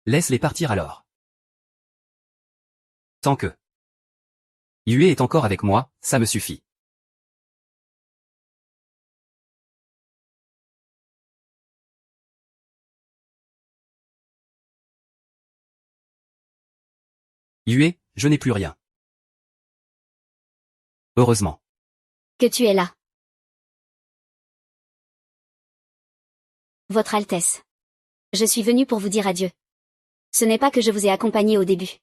Laisse-les partir alors. Tant que Yue est encore avec moi, ça me suffit. Yue, je n'ai plus rien. Heureusement. Que tu es là. Votre Altesse. Je suis venu pour vous dire adieu. Ce n'est pas que je vous ai accompagné au début.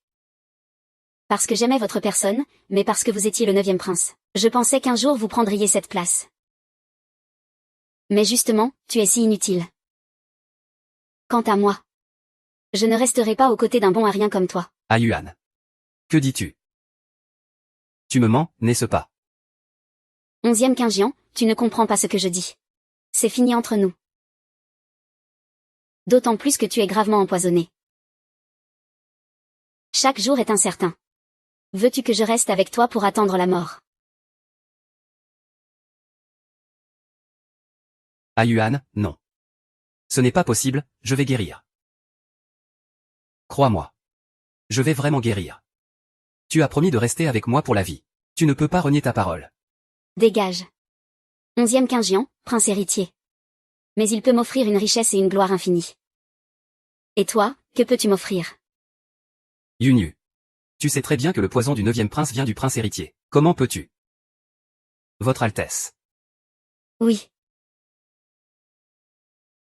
Parce que j'aimais votre personne, mais parce que vous étiez le 9e prince. Je pensais qu'un jour vous prendriez cette place. Mais justement, tu es si inutile. Quant à moi, je ne resterai pas aux côtés d'un bon à rien comme toi. Ah Yuan. Que dis-tu? Tu me mens, n'est-ce pas? 11e Quinjian, tu ne comprends pas ce que je dis. C'est fini entre nous. D'autant plus que tu es gravement empoisonné. Chaque jour est incertain. Veux-tu que je reste avec toi pour attendre la mort? Ah Yuan, non. Ce n'est pas possible, je vais guérir. Crois-moi. Je vais vraiment guérir. Tu as promis de rester avec moi pour la vie. Tu ne peux pas renier ta parole. Dégage. 11e Quinjian, prince héritier. Mais il peut m'offrir une richesse et une gloire infinie. Et toi, que peux-tu m'offrir? Yunyu. Tu sais très bien que le poison du 9e prince vient du prince héritier. Comment peux-tu? Votre Altesse. Oui.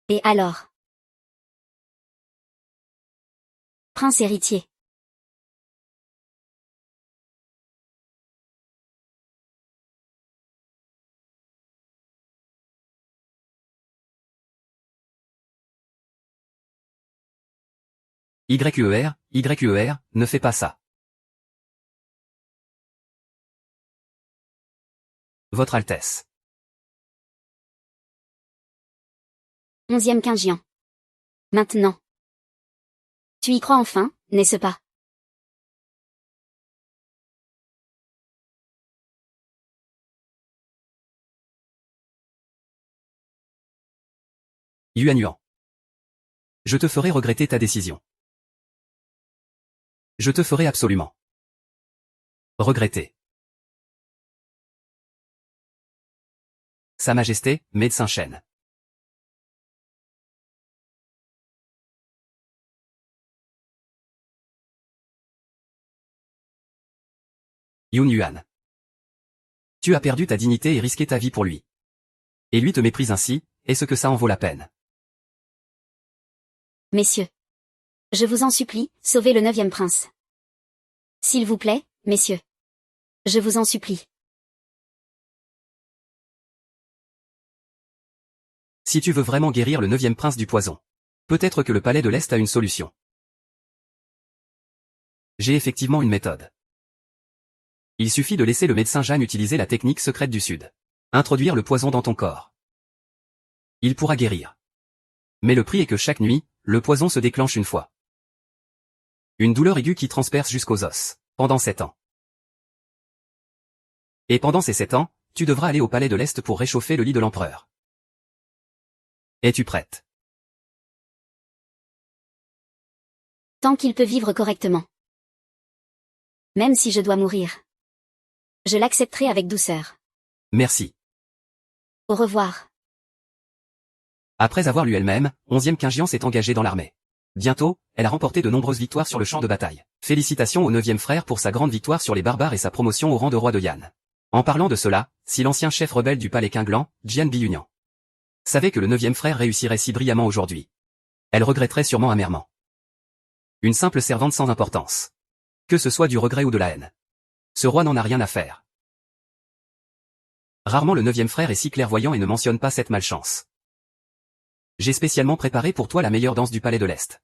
Et alors? Prince héritier. YER, ne fais pas ça. Votre Altesse. 11e Quinjian. Maintenant. Tu y crois enfin, n'est-ce pas? Yuan. Je te ferai regretter ta décision. Je te ferai absolument regretter. Sa Majesté, médecin Shen. Yuan. Tu as perdu ta dignité et risqué ta vie pour lui. Et lui te méprise ainsi, est-ce que ça en vaut la peine? Messieurs. Je vous en supplie, sauvez le 9e prince. S'il vous plaît, messieurs. Je vous en supplie. Si tu veux vraiment guérir le 9e prince du poison. Peut-être que le palais de l'Est a une solution. J'ai effectivement une méthode. Il suffit de laisser le médecin Jeanne utiliser la technique secrète du Sud. Introduire le poison dans ton corps. Il pourra guérir. Mais le prix est que chaque nuit, le poison se déclenche une fois. Une douleur aiguë qui transperce jusqu'aux os, pendant 7 ans. Et pendant ces 7 ans, tu devras aller au palais de l'Est pour réchauffer le lit de l'empereur. Es-tu prête? Tant qu'il peut vivre correctement. Même si je dois mourir. Je l'accepterai avec douceur. Merci. Au revoir. Après avoir lu elle-même, 11e Quinjian s'est engagée dans l'armée. Bientôt, elle a remporté de nombreuses victoires sur le champ de bataille. Félicitations au 9e frère pour sa grande victoire sur les barbares et sa promotion au rang de roi de Yan. En parlant de cela, si l'ancien chef rebelle du palais Qinglan, Jian Biyunian, savait que le 9e frère réussirait si brillamment aujourd'hui, elle regretterait sûrement amèrement. Une simple servante sans importance. Que ce soit du regret ou de la haine. Ce roi n'en a rien à faire. Rarement le 9e frère est si clairvoyant et ne mentionne pas cette malchance. J'ai spécialement préparé pour toi la meilleure danse du palais de l'Est.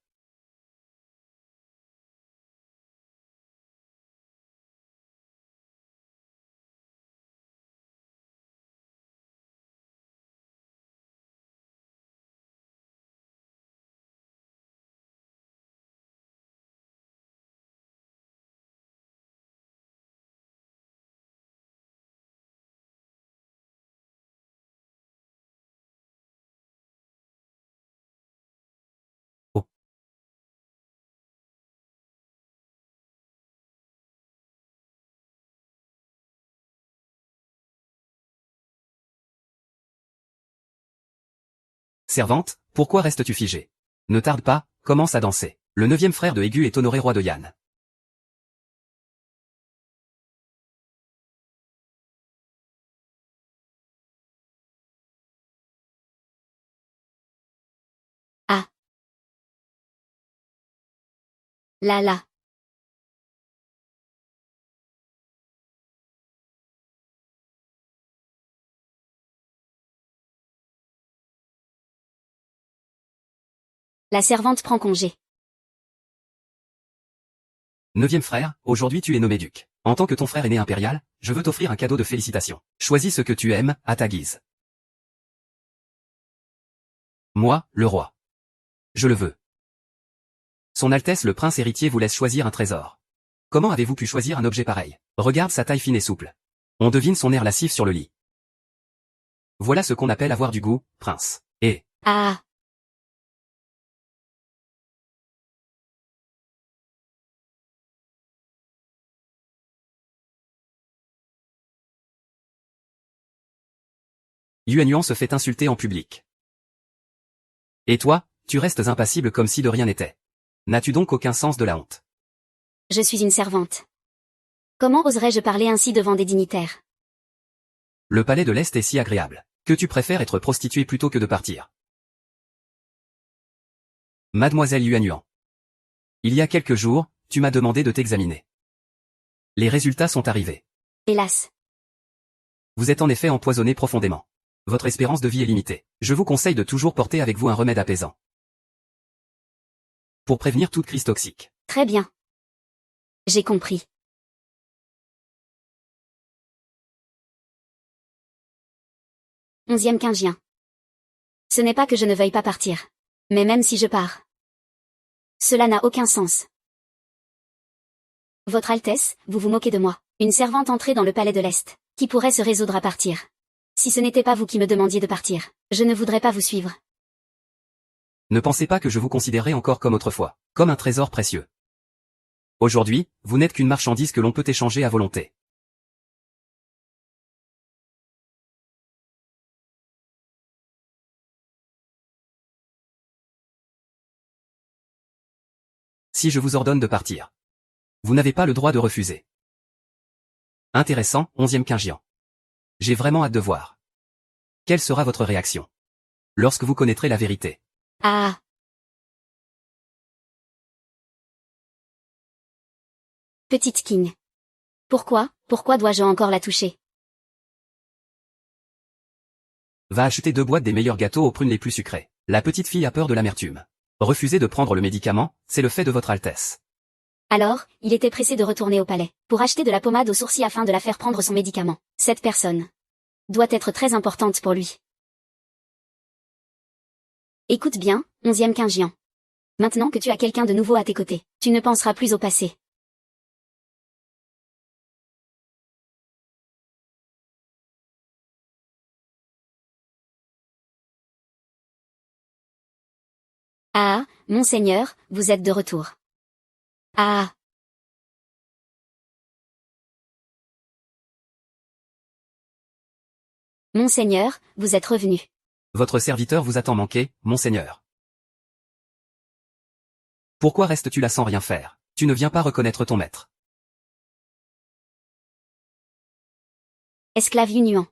Servante, pourquoi restes-tu figée? Ne tarde pas, commence à danser. Le 9e frère de Aigu est Honoré roi de Yann. Ah. Là. La servante prend congé. 9e frère, aujourd'hui tu es nommé duc. En tant que ton frère aîné impérial, je veux t'offrir un cadeau de félicitations. Choisis ce que tu aimes, à ta guise. Moi, le roi. Je le veux. Son Altesse le prince héritier vous laisse choisir un trésor. Comment avez-vous pu choisir un objet pareil? Regarde sa taille fine et souple. On devine son air lascif sur le lit. Voilà ce qu'on appelle avoir du goût, prince. Et... Ah. Yuan Yuan se fait insulter en public. Et toi, tu restes impassible comme si de rien n'était. N'as-tu donc aucun sens de la honte? Je suis une servante. Comment oserais-je parler ainsi devant des dignitaires? Le palais de l'Est est si agréable, que tu préfères être prostituée plutôt que de partir. Mademoiselle Yuan Yuan. Il y a quelques jours, tu m'as demandé de t'examiner. Les résultats sont arrivés. Hélas. Vous êtes en effet empoisonné profondément. Votre espérance de vie est limitée. Je vous conseille de toujours porter avec vous un remède apaisant. Pour prévenir toute crise toxique. Très bien. J'ai compris. Onzième quinzien. Ce n'est pas que je ne veuille pas partir. Mais même si je pars. Cela n'a aucun sens. Votre Altesse, vous vous moquez de moi. Une servante entrée dans le palais de l'Est, qui pourrait se résoudre à partir. Si ce n'était pas vous qui me demandiez de partir, je ne voudrais pas vous suivre. Ne pensez pas que je vous considérerai encore comme autrefois, comme un trésor précieux. Aujourd'hui, vous n'êtes qu'une marchandise que l'on peut échanger à volonté. Si je vous ordonne de partir, vous n'avez pas le droit de refuser. Intéressant, 11e quinzian. J'ai vraiment hâte de voir. Quelle sera votre réaction lorsque vous connaîtrez la vérité? Ah. Petite King. Pourquoi dois-je encore la toucher? Va acheter 2 boîtes des meilleurs gâteaux aux prunes les plus sucrées. La petite fille a peur de l'amertume. Refuser de prendre le médicament, c'est le fait de votre Altesse. Alors, il était pressé de retourner au palais, pour acheter de la pommade aux sourcils afin de la faire prendre son médicament. Cette personne doit être très importante pour lui. Écoute bien, 11e quinzian. Maintenant que tu as quelqu'un de nouveau à tes côtés, tu ne penseras plus au passé. Ah, monseigneur, vous êtes de retour. Ah. Monseigneur, vous êtes revenu. Votre serviteur vous a tant manqué, monseigneur. Pourquoi restes-tu là sans rien faire? Tu ne viens pas reconnaître ton maître. Esclave Yuan.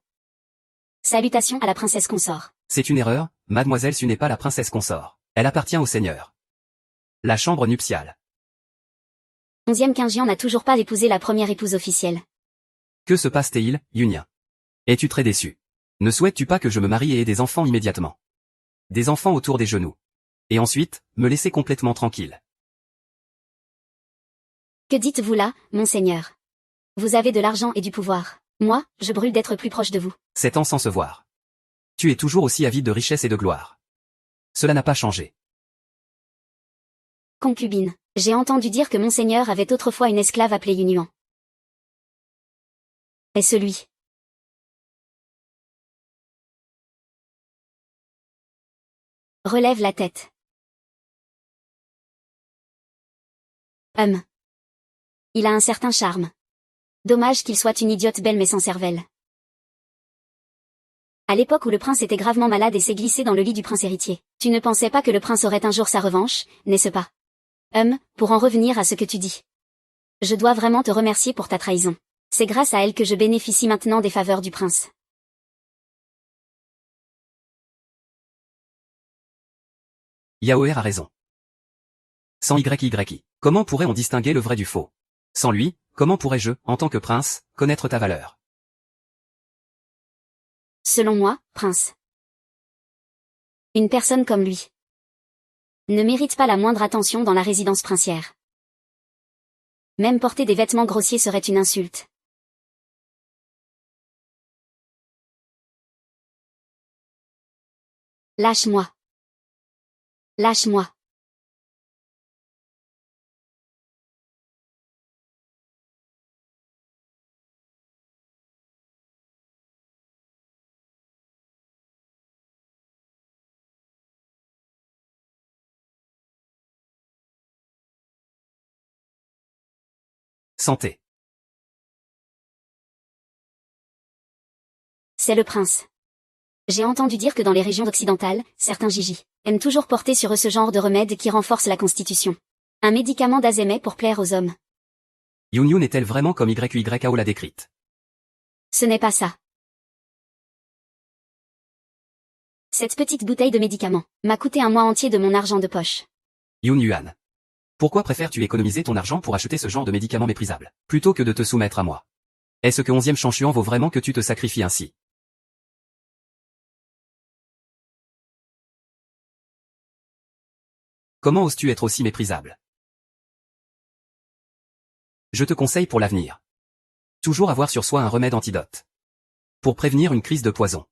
Salutations à la princesse consort. C'est une erreur, mademoiselle, ce n'est pas la princesse consort. Elle appartient au seigneur. La chambre nuptiale. 11e quinzian n'a toujours pas épousé la première épouse officielle. Que se passe-t-il, Yunien? Es-tu très déçu? Ne souhaites-tu pas que je me marie et aie des enfants immédiatement? Des enfants autour des genoux. Et ensuite, me laisser complètement tranquille. Que dites-vous là, monseigneur? Vous avez de l'argent et du pouvoir. Moi, je brûle d'être plus proche de vous. 7 ans sans se voir. Tu es toujours aussi avide de richesse et de gloire. Cela n'a pas changé. Concubine. J'ai entendu dire que monseigneur avait autrefois une esclave appelée Yuan. Et celui. Relève la tête. Il a un certain charme. Dommage qu'il soit une idiote belle mais sans cervelle. À l'époque où le prince était gravement malade et s'est glissé dans le lit du prince héritier. Tu ne pensais pas que le prince aurait un jour sa revanche, n'est-ce pas? Pour en revenir à ce que tu dis. Je dois vraiment te remercier pour ta trahison. C'est grâce à elle que je bénéficie maintenant des faveurs du prince. Yaoer a raison. Sans YYI. Comment pourrait-on distinguer le vrai du faux? Sans lui, comment pourrais-je, en tant que prince, connaître ta valeur? Selon moi, prince. Une personne comme lui ne mérite pas la moindre attention dans la résidence princière. Même porter des vêtements grossiers serait une insulte. Lâche-moi. Lâche-moi. Santé. C'est le prince. J'ai entendu dire que dans les régions occidentales, certains Gigi aiment toujours porter sur eux ce genre de remède qui renforce la constitution. Un médicament d'Azémais pour plaire aux hommes. Yun est-elle vraiment comme YYAO l'a décrite? Ce n'est pas ça. Cette petite bouteille de médicament m'a coûté un mois entier de mon argent de poche. Yuan. Pourquoi préfères-tu économiser ton argent pour acheter ce genre de médicaments méprisables, plutôt que de te soumettre à moi? Est-ce que 11e Chanshuan vaut vraiment que tu te sacrifies ainsi? Comment oses-tu être aussi méprisable? Je te conseille pour l'avenir. Toujours avoir sur soi un remède antidote. Pour prévenir une crise de poison.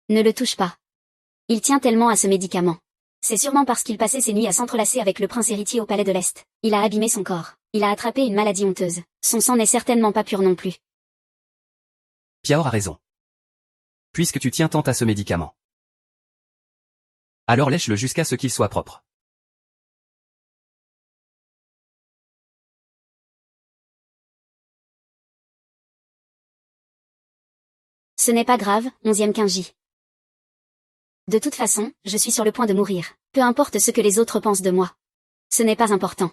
Ne le touche pas. Il tient tellement à ce médicament. C'est sûrement parce qu'il passait ses nuits à s'entrelacer avec le prince héritier au palais de l'Est. Il a abîmé son corps. Il a attrapé une maladie honteuse. Son sang n'est certainement pas pur non plus. Piaor a raison. Puisque tu tiens tant à ce médicament. Alors lèche-le jusqu'à ce qu'il soit propre. Ce n'est pas grave, 11e Quinji. De toute façon, je suis sur le point de mourir. Peu importe ce que les autres pensent de moi. Ce n'est pas important.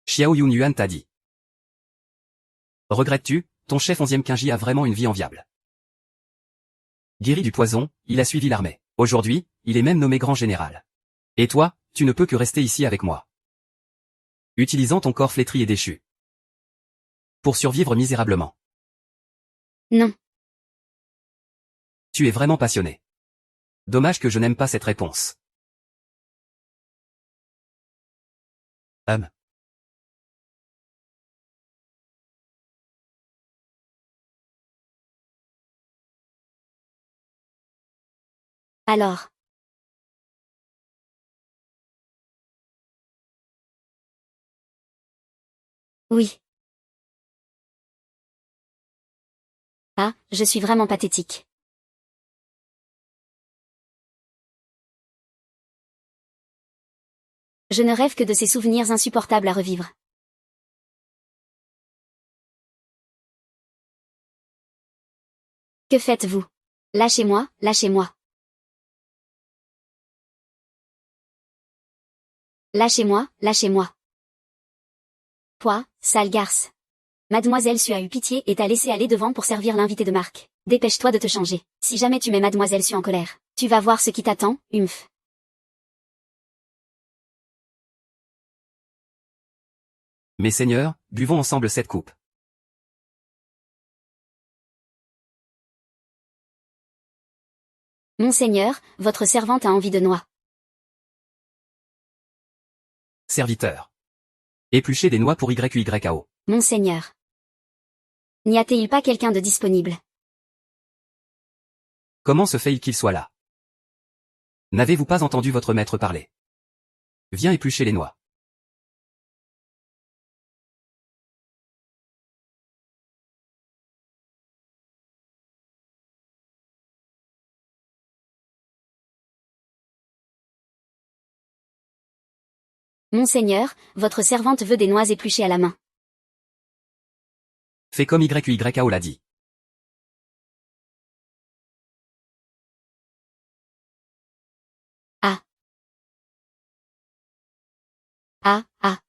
Xiao Yuan t'a dit. Regrettes-tu, ton chef 11e Quinji a vraiment une vie enviable. Guéri du poison, il a suivi l'armée. Aujourd'hui, il est même nommé grand général. Et toi, tu ne peux que rester ici avec moi. Utilisant ton corps flétri et déchu. Pour survivre misérablement. Non. Tu es vraiment passionné. Dommage que je n'aime pas cette réponse. Alors. Oui. Ah, je suis vraiment pathétique. Je ne rêve que de ces souvenirs insupportables à revivre. Que faites-vous? Lâchez-moi, lâchez-moi. Lâchez-moi, lâchez-moi. Quoi, sale garce. Mademoiselle Su a eu pitié et t'a laissé aller devant pour servir l'invité de marque. Dépêche-toi de te changer. Si jamais tu mets Mademoiselle Su en colère, tu vas voir ce qui t'attend, humph. Mes seigneurs, buvons ensemble cette coupe. Monseigneur, votre servante a envie de noix. Serviteur. Éplucher des noix pour YYAO. Monseigneur. N'y a-t-il pas quelqu'un de disponible? Comment se fait-il qu'il soit là? N'avez-vous pas entendu votre maître parler? Viens éplucher les noix. Monseigneur, votre servante veut des noix épluchées à la main. Fais comme YUYAO l'a dit. Ah. Ah, ah.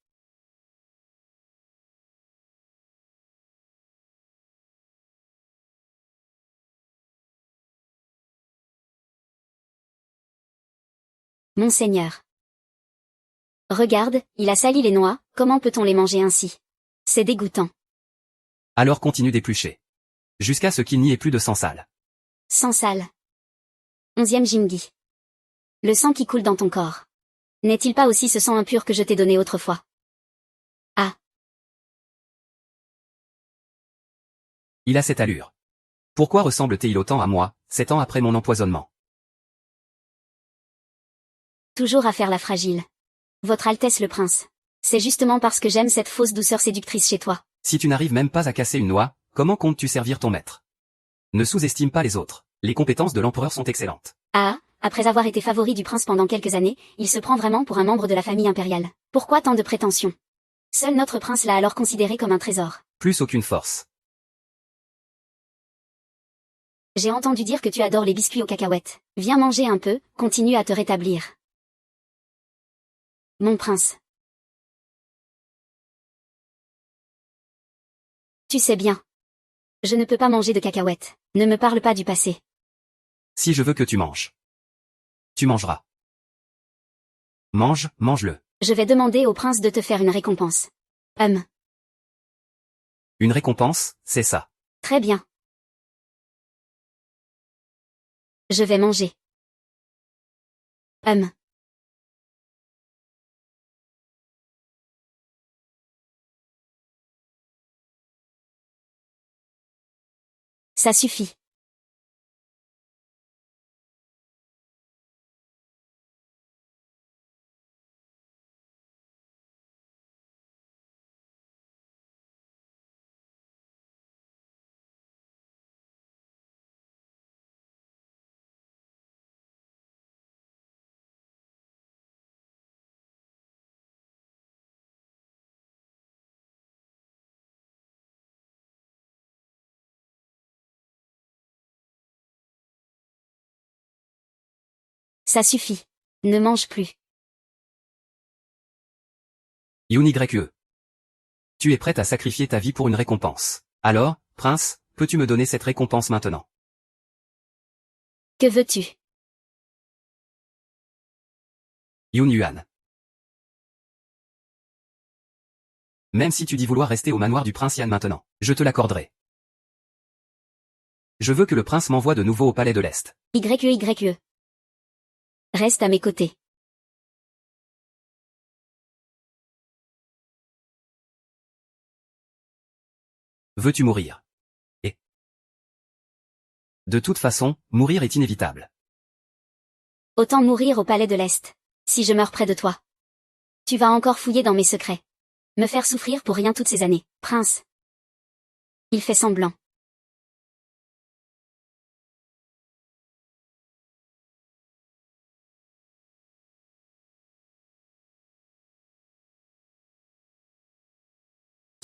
Monseigneur. Regarde, il a sali les noix, comment peut-on les manger ainsi? C'est dégoûtant. Alors continue d'éplucher. Jusqu'à ce qu'il n'y ait plus de sang sale. Sang sale. 11e Jingi. Le sang qui coule dans ton corps. N'est-il pas aussi ce sang impur que je t'ai donné autrefois? Ah. Il a cette allure. Pourquoi ressemble-t-il autant à moi, 7 ans après mon empoisonnement? Toujours à faire la fragile. Votre Altesse le Prince. C'est justement parce que j'aime cette fausse douceur séductrice chez toi. Si tu n'arrives même pas à casser une noix, comment comptes-tu servir ton maître? Ne sous-estime pas les autres. Les compétences de l'empereur sont excellentes. Ah, après avoir été favori du prince pendant quelques années, il se prend vraiment pour un membre de la famille impériale. Pourquoi tant de prétentions? Seul notre prince l'a alors considéré comme un trésor. Plus aucune force. J'ai entendu dire que tu adores les biscuits aux cacahuètes. Viens manger un peu, continue à te rétablir. Mon prince. Tu sais bien. Je ne peux pas manger de cacahuètes. Ne me parle pas du passé. Si je veux que tu manges. Tu mangeras. Mange, mange-le. Je vais demander au prince de te faire une récompense. Une récompense, c'est ça. Très bien. Je vais manger. Ça suffit. Ça suffit. Ne mange plus. YUE. Tu es prête à sacrifier ta vie pour une récompense. Alors, prince, peux-tu me donner cette récompense maintenant? Que veux-tu? Yuan. Même si tu dis vouloir rester au manoir du prince Yan maintenant, je te l'accorderai. Je veux que le prince m'envoie de nouveau au palais de l'Est. YUE. Reste à mes côtés. Veux-tu mourir? Et de toute façon, mourir est inévitable. Autant mourir au palais de l'Est. Si je meurs près de toi. Tu vas encore fouiller dans mes secrets. Me faire souffrir pour rien toutes ces années. Prince. Il fait semblant.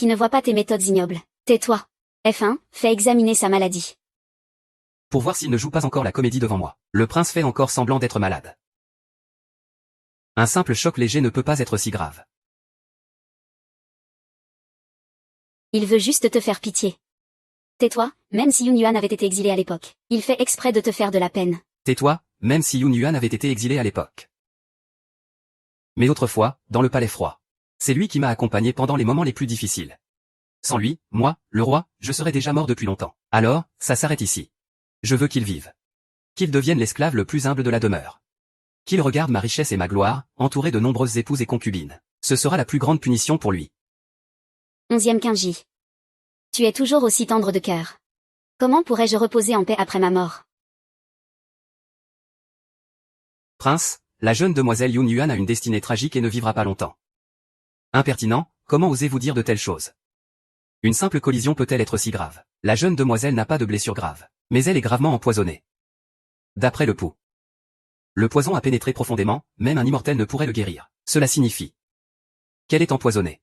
Qui ne voit pas tes méthodes ignobles. Tais-toi. F1, fais examiner sa maladie. Pour voir s'il ne joue pas encore la comédie devant moi. Le prince fait encore semblant d'être malade. Un simple choc léger ne peut pas être si grave. Il veut juste te faire pitié. Tais-toi, même si Yuan avait été exilé à l'époque. Il fait exprès de te faire de la peine. Tais-toi, même si Yuan avait été exilé à l'époque. Mais autrefois, dans le palais froid. C'est lui qui m'a accompagné pendant les moments les plus difficiles. Sans lui, moi, le roi, je serais déjà mort depuis longtemps. Alors, ça s'arrête ici. Je veux qu'il vive. Qu'il devienne l'esclave le plus humble de la demeure. Qu'il regarde ma richesse et ma gloire, entouré de nombreuses épouses et concubines. Ce sera la plus grande punition pour lui. 11e Kinji. Tu es toujours aussi tendre de cœur. Comment pourrais-je reposer en paix après ma mort? Prince, la jeune demoiselle Yuan a une destinée tragique et ne vivra pas longtemps. Impertinent, comment osez-vous dire de telles choses? Une simple collision peut-elle être si grave? La jeune demoiselle n'a pas de blessure grave, mais elle est gravement empoisonnée. D'après le pouls. Le poison a pénétré profondément, même un immortel ne pourrait le guérir. Cela signifie Qu'elle est empoisonnée.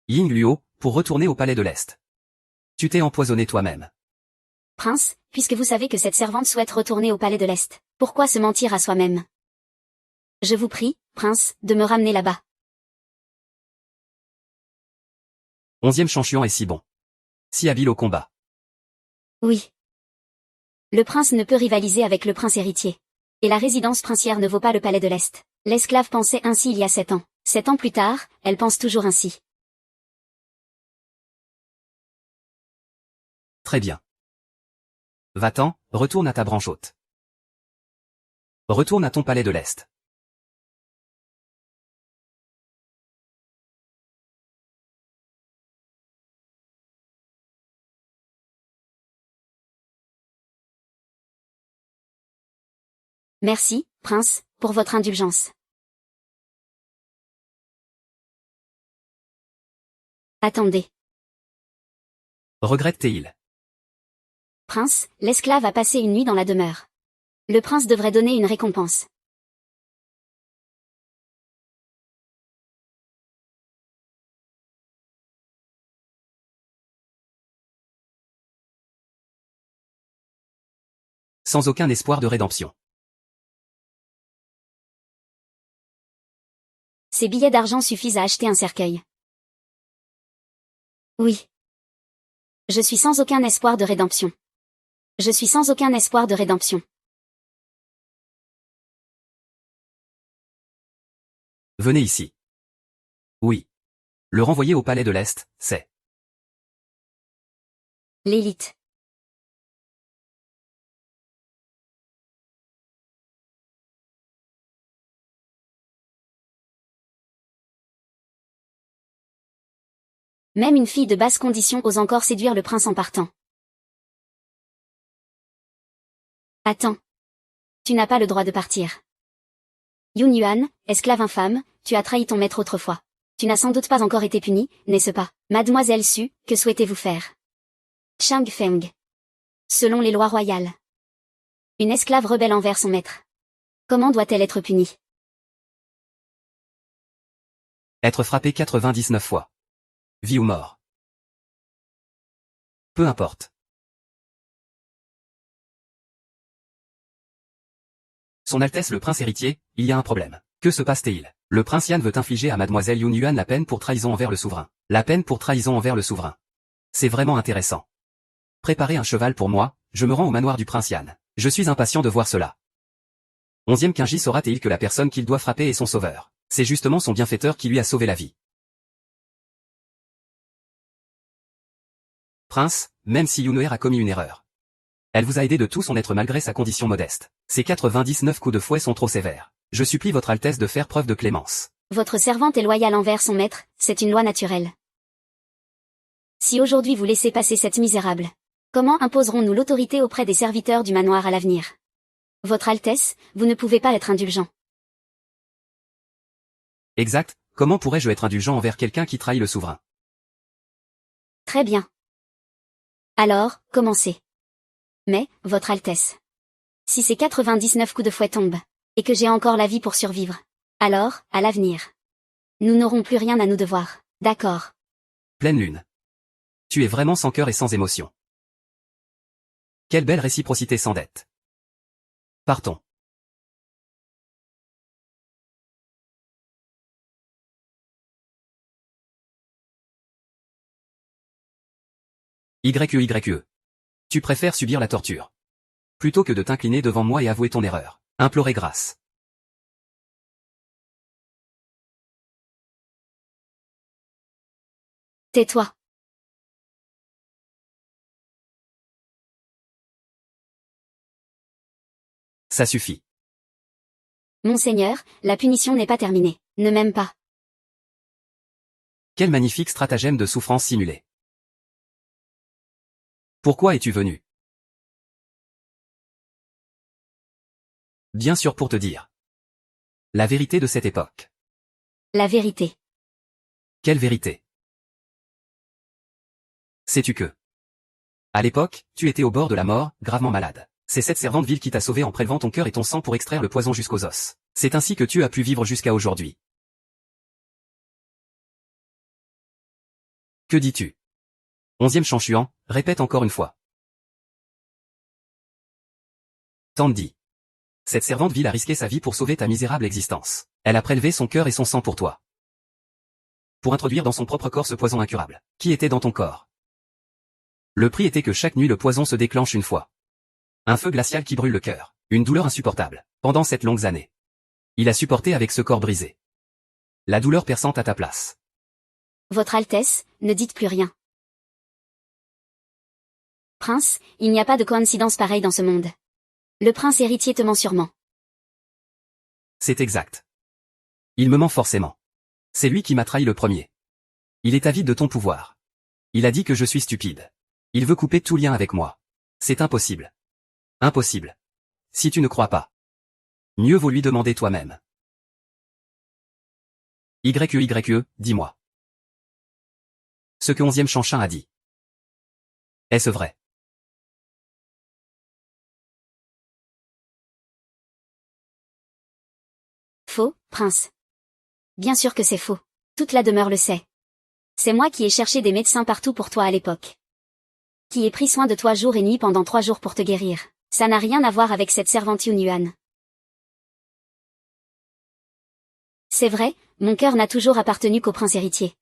Ying Luo, pour retourner au palais de l'Est. Tu t'es empoisonné toi-même. Prince, puisque vous savez que cette servante souhaite retourner au palais de l'Est, pourquoi se mentir à soi-même? Je vous prie, prince, de me ramener là-bas. 11e Chanshuan est si bon. Si habile au combat. Oui. Le prince ne peut rivaliser avec le prince héritier. Et la résidence princière ne vaut pas le palais de l'Est. L'esclave pensait ainsi il y a 7 ans. 7 ans plus tard, elle pense toujours ainsi. Très bien. Va-t'en, retourne à ta branche haute. Retourne à ton palais de l'Est. Merci, prince, pour votre indulgence. Attendez. Regrette Théil. Prince, l'esclave a passé une nuit dans la demeure. Le prince devrait donner une récompense. Sans aucun espoir de rédemption. Ces billets d'argent suffisent à acheter un cercueil. Oui. Je suis sans aucun espoir de rédemption. Je suis sans aucun espoir de rédemption. Venez ici. Oui. Le renvoyer au palais de l'Est, c'est L'élite. Même une fille de basse condition ose encore séduire le prince en partant. Attends. Tu n'as pas le droit de partir. Yun Yuan, esclave infâme, tu as trahi ton maître autrefois. Tu n'as sans doute pas encore été puni, n'est-ce pas? Mademoiselle Su, que souhaitez-vous faire? Chang Feng. Selon les lois royales. Une esclave rebelle envers son maître. Comment doit-elle être punie? être frappé 99 fois. Vie ou mort. Peu importe. Son Altesse le prince héritier, il y a un problème. Que se passe-t-il? Le prince Yan veut infliger à mademoiselle Yun Yuan la peine pour trahison envers le souverain. La peine pour trahison envers le souverain. C'est vraiment intéressant. Préparez un cheval pour moi, je me rends au manoir du prince Yan. Je suis impatient de voir cela. 11e Kinji saura-t-il que la personne qu'il doit frapper est son sauveur? C'est justement son bienfaiteur qui lui a sauvé la vie. Prince, même si Yunoer a commis une erreur. Elle vous a aidé de tout son être malgré sa condition modeste. Ces 99 coups de fouet sont trop sévères. Je supplie votre Altesse de faire preuve de clémence. Votre servante est loyale envers son maître, c'est une loi naturelle. Si aujourd'hui vous laissez passer cette misérable, comment imposerons-nous l'autorité auprès des serviteurs du manoir à l'avenir? Votre Altesse, vous ne pouvez pas être indulgent. Exact, comment pourrais-je être indulgent envers quelqu'un qui trahit le souverain? Très bien. Alors, commencez. Mais, votre Altesse. Si ces 99 coups de fouet tombent, et que j'ai encore la vie pour survivre, alors, à l'avenir, nous n'aurons plus rien à nous devoir, d'accord? Pleine lune. Tu es vraiment sans cœur et sans émotion. Quelle belle réciprocité sans dette. Partons. YE. Tu préfères subir la torture. Plutôt que de t'incliner devant moi et avouer ton erreur. Implorer grâce. Tais-toi. Ça suffit. Monseigneur, la punition n'est pas terminée. Ne m'aime pas. Quel magnifique stratagème de souffrance simulée. Pourquoi es-tu venu? Bien sûr pour te dire. La vérité de cette époque. La vérité. Quelle vérité? Sais-tu que? À l'époque, tu étais au bord de la mort, gravement malade. C'est cette servante vile qui t'a sauvé en prélevant ton cœur et ton sang pour extraire le poison jusqu'aux os. C'est ainsi que tu as pu vivre jusqu'à aujourd'hui. Que dis-tu? 11e Chanshuan, répète encore une fois. Tante dit. Cette servante vile a risqué sa vie pour sauver ta misérable existence. Elle a prélevé son cœur et son sang pour toi. Pour introduire dans son propre corps ce poison incurable, qui était dans ton corps. Le prix était que chaque nuit le poison se déclenche une fois. Un feu glacial qui brûle le cœur, une douleur insupportable, pendant cette longue année. Il a supporté avec ce corps brisé. La douleur perçante à ta place. Votre Altesse, ne dites plus rien. Prince, il n'y a pas de coïncidence pareille dans ce monde. Le prince héritier te ment sûrement. C'est exact. Il me ment forcément. C'est lui qui m'a trahi le premier. Il est avide de ton pouvoir. Il a dit que je suis stupide. Il veut couper tout lien avec moi. C'est impossible. Impossible. Si tu ne crois pas. Mieux vaut lui demander toi-même. YE, dis-moi. Ce que 11e Chanchin a dit. Est-ce vrai? Faux, prince. Bien sûr que c'est faux. Toute la demeure le sait. C'est moi qui ai cherché des médecins partout pour toi à l'époque. Qui ai pris soin de toi jour et nuit pendant 3 jours pour te guérir. Ça n'a rien à voir avec cette servante Yunyuan. C'est vrai, mon cœur n'a toujours appartenu qu'au prince héritier.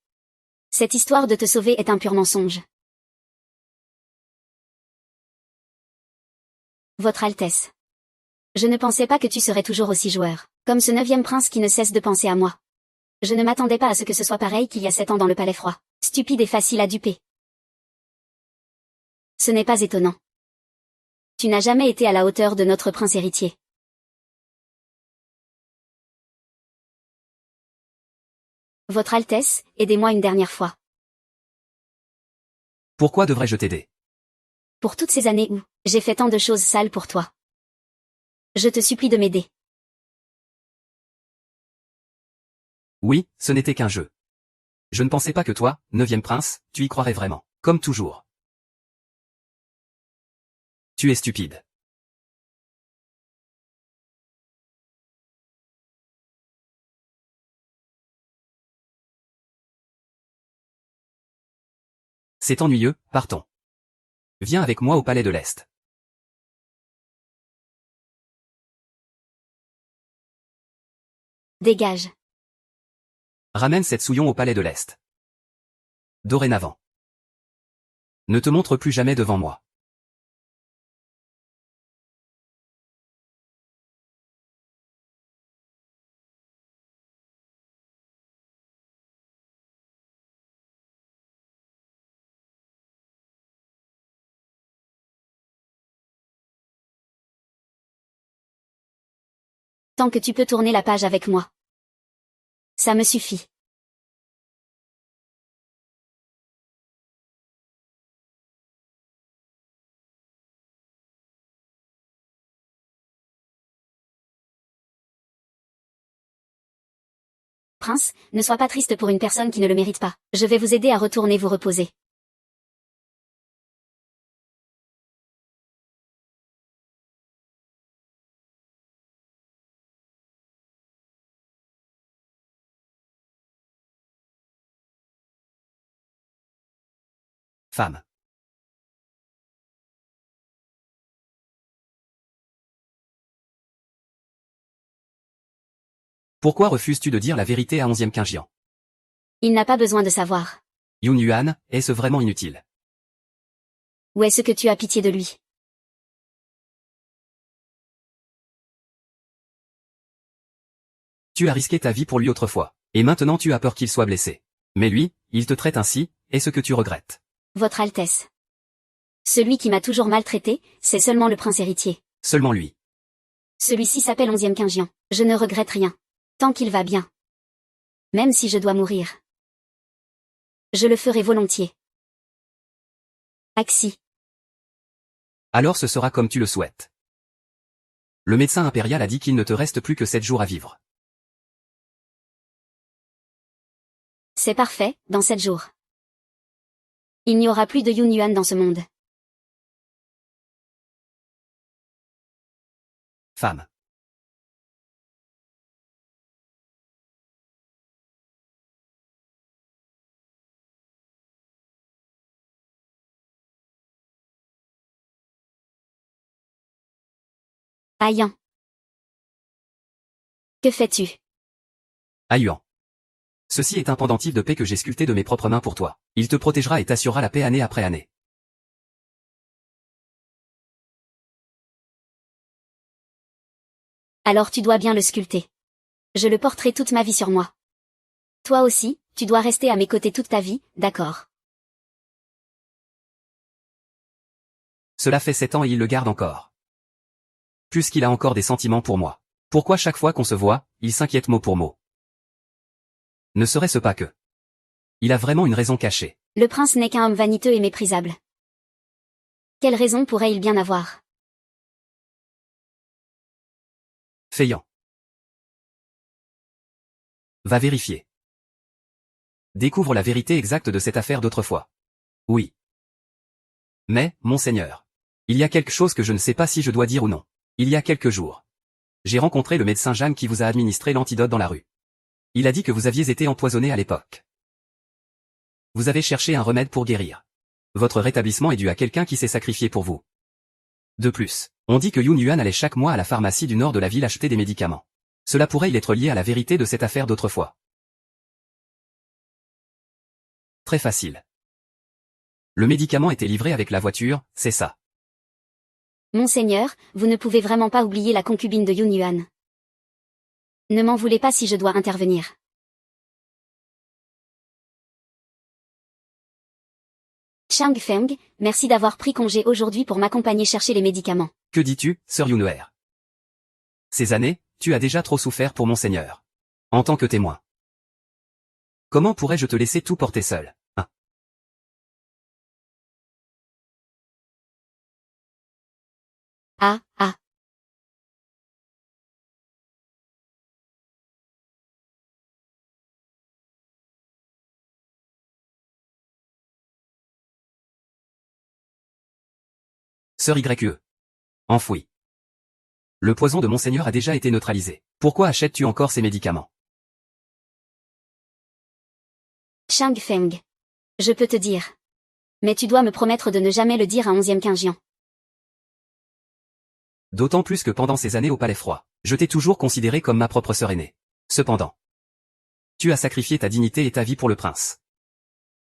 Cette histoire de te sauver est un pur mensonge. Votre Altesse. Je ne pensais pas que tu serais toujours aussi joueur, comme ce 9e prince qui ne cesse de penser à moi. Je ne m'attendais pas à ce que ce soit pareil qu'il y a 7 ans dans le palais froid. Stupide et facile à duper. Ce n'est pas étonnant. Tu n'as jamais été à la hauteur de notre prince héritier. Votre Altesse, aidez-moi une dernière fois. Pourquoi devrais-je t'aider? Pour toutes ces années où j'ai fait tant de choses sales pour toi. Je te supplie de m'aider. Oui, ce n'était qu'un jeu. Je ne pensais pas que toi, 9e prince, tu y croirais vraiment. Comme toujours. Tu es stupide. C'est ennuyeux, partons. Viens avec moi au palais de l'Est. Dégage. Ramène cette souillon au palais de l'Est. Dorénavant. Ne te montre plus jamais devant moi. Tant que tu peux tourner la page avec moi. Ça me suffit. Prince, ne sois pas triste pour une personne qui ne le mérite pas. Je vais vous aider à retourner vous reposer. Femme. Pourquoi refuses-tu de dire la vérité à 11e Qingjian? Il n'a pas besoin de savoir. Yunyuan, est-ce vraiment inutile? Ou est-ce que tu as pitié de lui? Tu as risqué ta vie pour lui autrefois, et maintenant tu as peur qu'il soit blessé. Mais lui, il te traite ainsi, est-ce que tu regrettes? Votre Altesse. Celui qui m'a toujours maltraité, c'est seulement le prince héritier. Seulement lui. Celui-ci s'appelle 11e Qingjian. Je ne regrette rien. Tant qu'il va bien. Même si je dois mourir. Je le ferai volontiers. Axi. Alors ce sera comme tu le souhaites. Le médecin impérial a dit qu'il ne te reste plus que 7 jours à vivre. C'est parfait, dans 7 jours. Il n'y aura plus de Yunyuan dans ce monde. Femme. Ayan. Que fais-tu? Ahuan. Ceci est un pendentif de paix que j'ai sculpté de mes propres mains pour toi. Il te protégera et t'assurera la paix année après année. Alors tu dois bien le sculpter. Je le porterai toute ma vie sur moi. Toi aussi, tu dois rester à mes côtés toute ta vie, d'accord? Cela fait 7 ans et il le garde encore. Puisqu'il a encore des sentiments pour moi. Pourquoi chaque fois qu'on se voit, il s'inquiète mot pour mot? Ne serait-ce pas que... Il a vraiment une raison cachée. Le prince n'est qu'un homme vaniteux et méprisable. Quelle raison pourrait-il bien avoir? Feignant. Va vérifier. Découvre la vérité exacte de cette affaire d'autrefois. Oui. Mais, monseigneur. Il y a quelque chose que je ne sais pas si je dois dire ou non. Il y a quelques jours. J'ai rencontré le médecin Jeanne qui vous a administré l'antidote dans la rue. Il a dit que vous aviez été empoisonné à l'époque. Vous avez cherché un remède pour guérir. Votre rétablissement est dû à quelqu'un qui s'est sacrifié pour vous. De plus, on dit que Yun Yuan allait chaque mois à la pharmacie du nord de la ville acheter des médicaments. Cela pourrait y être lié à la vérité de cette affaire d'autrefois. Très facile. Le médicament était livré avec la voiture, c'est ça. Monseigneur, vous ne pouvez vraiment pas oublier la concubine de Yun Yuan. Ne m'en voulez pas si je dois intervenir. Chang Feng, merci d'avoir pris congé aujourd'hui pour m'accompagner chercher les médicaments. Que dis-tu, sœur Yunwer? Ces années, tu as déjà trop souffert pour monseigneur. En tant que témoin. Comment pourrais-je te laisser tout porter seul, hein? Ah, ah. Sœur YE. Enfoui. Le poison de monseigneur a déjà été neutralisé. Pourquoi achètes-tu encore ces médicaments? Chang Feng. Je peux te dire. Mais tu dois me promettre de ne jamais le dire à 11e Quinjian. D'autant plus que pendant ces années au palais froid, je t'ai toujours considéré comme ma propre sœur aînée. Cependant, tu as sacrifié ta dignité et ta vie pour le prince.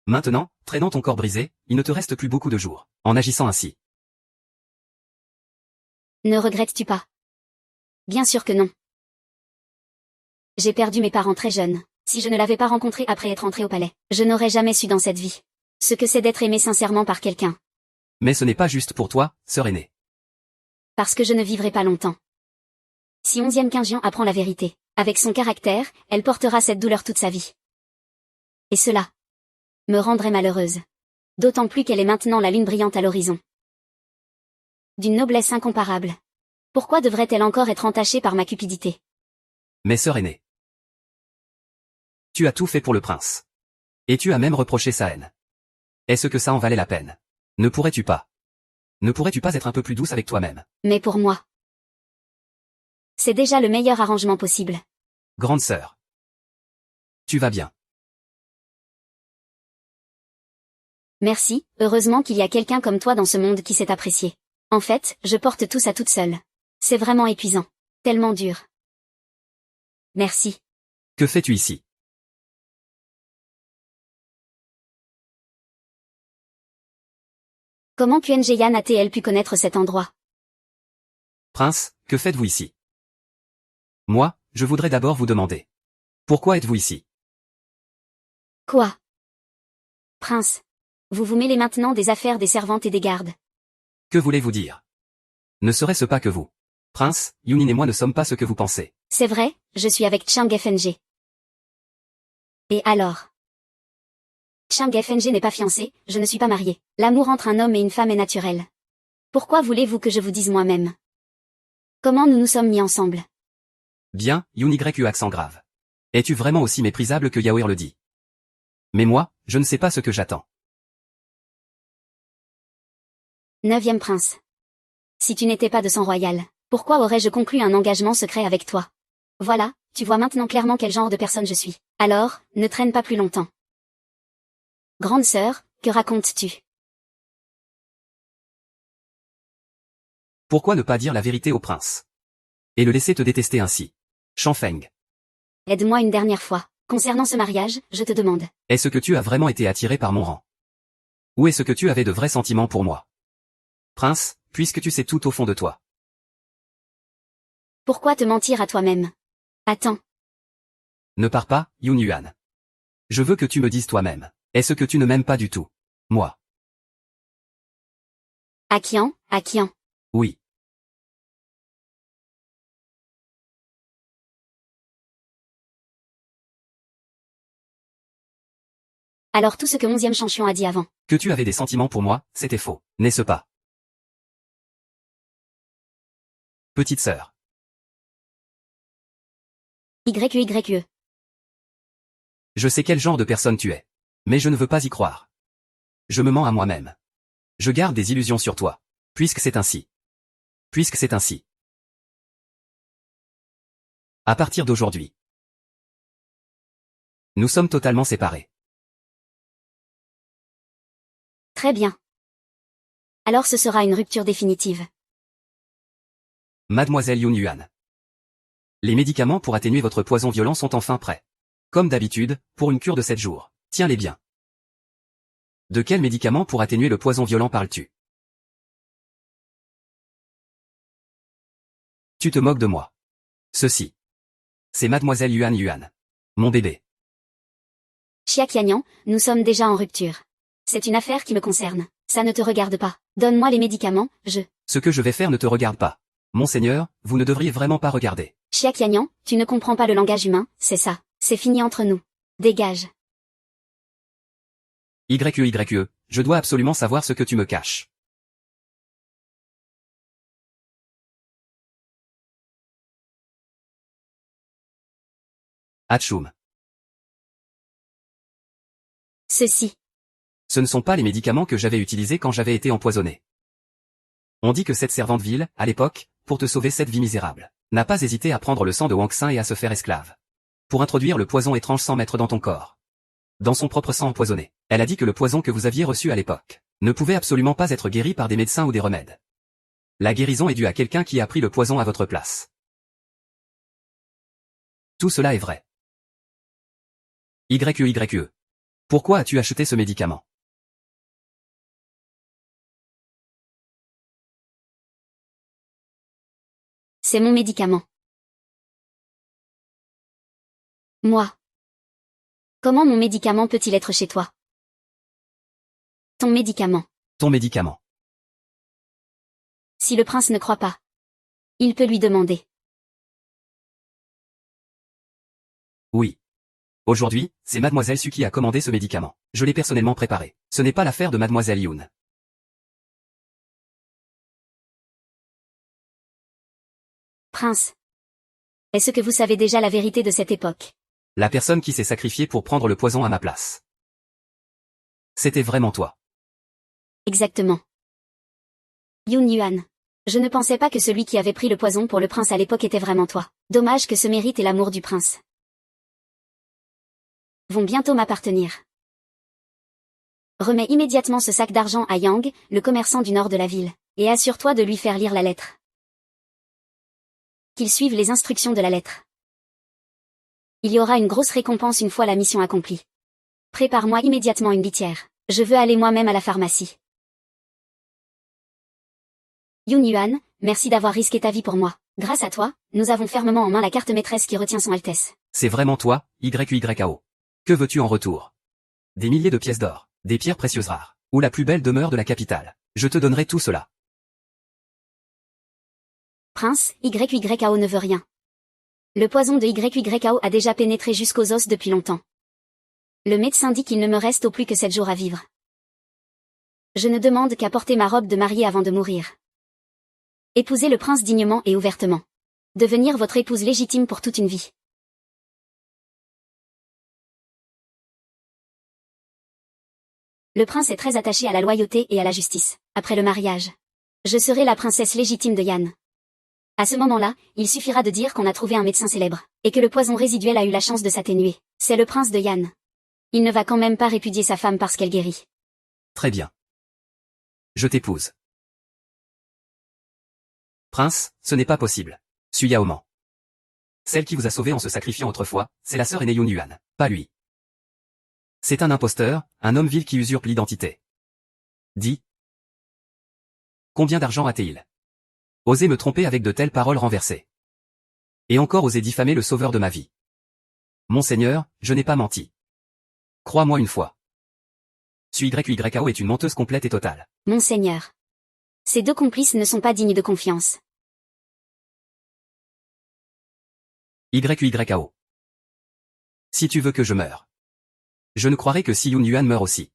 Maintenant, traînant ton corps brisé, il ne te reste plus beaucoup de jours, en agissant ainsi. Ne regrettes-tu pas? Bien sûr que non. J'ai perdu mes parents très jeunes. Si je ne l'avais pas rencontré après être entré au palais, je n'aurais jamais su dans cette vie ce que c'est d'être aimé sincèrement par quelqu'un. Mais ce n'est pas juste pour toi, sœur aînée. Parce que je ne vivrai pas longtemps. Si 11e Quinjian apprend la vérité, avec son caractère, elle portera cette douleur toute sa vie. Et cela me rendrait malheureuse. D'autant plus qu'elle est maintenant la lune brillante à l'horizon. D'une noblesse incomparable. Pourquoi devrait-elle encore être entachée par ma cupidité? Mais sœur aînée, tu as tout fait pour le prince. Et tu as même reproché sa haine. Est-ce que ça en valait la peine? Ne pourrais-tu pas être un peu plus douce avec toi-même? Mais pour moi, c'est déjà le meilleur arrangement possible. Grande sœur. Tu vas bien. Merci, heureusement qu'il y a quelqu'un comme toi dans ce monde qui sait apprécier. En fait, je porte tout ça toute seule. C'est vraiment épuisant. Tellement dur. Merci. Que fais-tu ici? Comment Quen a-t-elle pu connaître cet endroit? Prince, que faites-vous ici? Moi, je voudrais d'abord vous demander. Pourquoi êtes-vous ici? Quoi? Prince. Vous vous mêlez maintenant des affaires des servantes et des gardes. Que voulez-vous dire? Ne serait-ce pas que vous? Prince, Yunin et moi ne sommes pas ce que vous pensez. C'est vrai, je suis avec Chang Feng. Et alors? Chang Feng n'est pas fiancé, je ne suis pas mariée. L'amour entre un homme et une femme est naturel. Pourquoi voulez-vous que je vous dise moi-même? Comment nous nous sommes mis ensemble? Bien, Yun YU accent grave. Es-tu vraiment aussi méprisable que Yaoer le dit? Mais moi, je ne sais pas ce que j'attends. 9e prince. Si tu n'étais pas de sang royal, Pourquoi aurais-je conclu un engagement secret avec toi? Voilà, tu vois maintenant clairement quel genre de personne je suis. Alors, ne traîne pas plus longtemps. Grande sœur, que racontes-tu? Pourquoi ne pas dire la vérité au prince? Et le laisser te détester ainsi? Shanfeng. Aide-moi une dernière fois. Concernant ce mariage, je te demande. Est-ce que tu as vraiment été attiré par mon rang? Ou est-ce que tu avais de vrais sentiments pour moi? Prince, puisque tu sais tout au fond de toi. Pourquoi te mentir à toi-même? Attends. Ne pars pas, Yun Yuan. Je veux que tu me dises toi-même. Est-ce que tu ne m'aimes pas du tout? Moi. Akian, Akian. Oui. Alors tout ce que 11e champion a dit avant. Que tu avais des sentiments pour moi, c'était faux, n'est-ce pas? Petite sœur. YQYE. Je sais quel genre de personne tu es. Mais je ne veux pas y croire. Je me mens à moi-même. Je garde des illusions sur toi. Puisque c'est ainsi. Puisque c'est ainsi. À partir d'aujourd'hui. Nous sommes totalement séparés. Très bien. Alors ce sera une rupture définitive. Mademoiselle Yun Yuan. Les médicaments pour atténuer votre poison violent sont enfin prêts. Comme d'habitude, pour une cure de 7 jours. Tiens-les bien. De quels médicaments pour atténuer le poison violent parles-tu? Tu te moques de moi. Ceci. C'est Mademoiselle Yuan Yuan. Mon bébé. Xiaqianian, nous sommes déjà en rupture. C'est une affaire qui me concerne. Ça ne te regarde pas. Donne-moi les médicaments, Ce que je vais faire ne te regarde pas. Monseigneur, vous ne devriez vraiment pas regarder. Xiaqianian, tu ne comprends pas le langage humain, c'est ça. C'est fini entre nous. Dégage. YE, je dois absolument savoir ce que tu me caches. Atchoum. Ceci. Ce ne sont pas les médicaments que j'avais utilisés quand j'avais été empoisonné. On dit que cette servante vile, à l'époque, pour te sauver cette vie misérable, n'a pas hésité à prendre le sang de Wang Xin et à se faire esclave. Pour introduire le poison étrange sans mettre dans ton corps. Dans son propre sang empoisonné. Elle a dit que le poison que vous aviez reçu à l'époque ne pouvait absolument pas être guéri par des médecins ou des remèdes. La guérison est due à quelqu'un qui a pris le poison à votre place. Tout cela est vrai. YE. Pourquoi as-tu acheté ce médicament? C'est mon médicament. Moi. Comment mon médicament peut-il être chez toi? Ton médicament. Ton médicament. Si le prince ne croit pas, il peut lui demander. Oui. Aujourd'hui, c'est Mademoiselle Su qui a commandé ce médicament. Je l'ai personnellement préparé. Ce n'est pas l'affaire de Mademoiselle Yun. Prince. Est-ce que vous savez déjà la vérité de cette époque? La personne qui s'est sacrifiée pour prendre le poison à ma place. C'était vraiment toi. Exactement. Yun Yuan. Je ne pensais pas que celui qui avait pris le poison pour le prince à l'époque était vraiment toi. Dommage que ce mérite et l'amour du prince vont bientôt m'appartenir. Remets immédiatement ce sac d'argent à Yang, le commerçant du nord de la ville, et assure-toi de lui faire lire la lettre. Qu'il suive les instructions de la lettre. Il y aura une grosse récompense une fois la mission accomplie. Prépare-moi immédiatement une litière. Je veux aller moi-même à la pharmacie. Yun Yuan, merci d'avoir risqué ta vie pour moi. Grâce à toi, nous avons fermement en main la carte maîtresse qui retient son Altesse. C'est vraiment toi, YYAO. Que veux-tu en retour? Des milliers de pièces d'or, des pierres précieuses rares, ou la plus belle demeure de la capitale. Je te donnerai tout cela. Prince, YYAO ne veut rien. Le poison de YYAO a déjà pénétré jusqu'aux os depuis longtemps. Le médecin dit qu'il ne me reste au plus que 7 jours à vivre. Je ne demande qu'à porter ma robe de mariée avant de mourir. Épousez le prince dignement et ouvertement. Devenir votre épouse légitime pour toute une vie. Le prince est très attaché à la loyauté et à la justice. Après le mariage, je serai la princesse légitime de Yan. À ce moment-là, il suffira de dire qu'on a trouvé un médecin célèbre, et que le poison résiduel a eu la chance de s'atténuer. C'est le prince de Yan. Il ne va quand même pas répudier sa femme parce qu'elle guérit. Très bien. Je t'épouse. Prince, ce n'est pas possible. Suya Oman. Celle qui vous a sauvé en se sacrifiant autrefois, c'est la sœur aînée Yun Yuan, pas lui. C'est un imposteur, un homme vil qui usurpe l'identité. Dis. Combien d'argent a-t-il? Osez me tromper avec de telles paroles renversées. Et encore oser diffamer le sauveur de ma vie. Monseigneur, je n'ai pas menti. Crois-moi une fois. YYAO est une menteuse complète et totale. Monseigneur. Ces deux complices ne sont pas dignes de confiance. YYAO. Si tu veux que je meure. Je ne croirais que si Yun Yuan meurt aussi.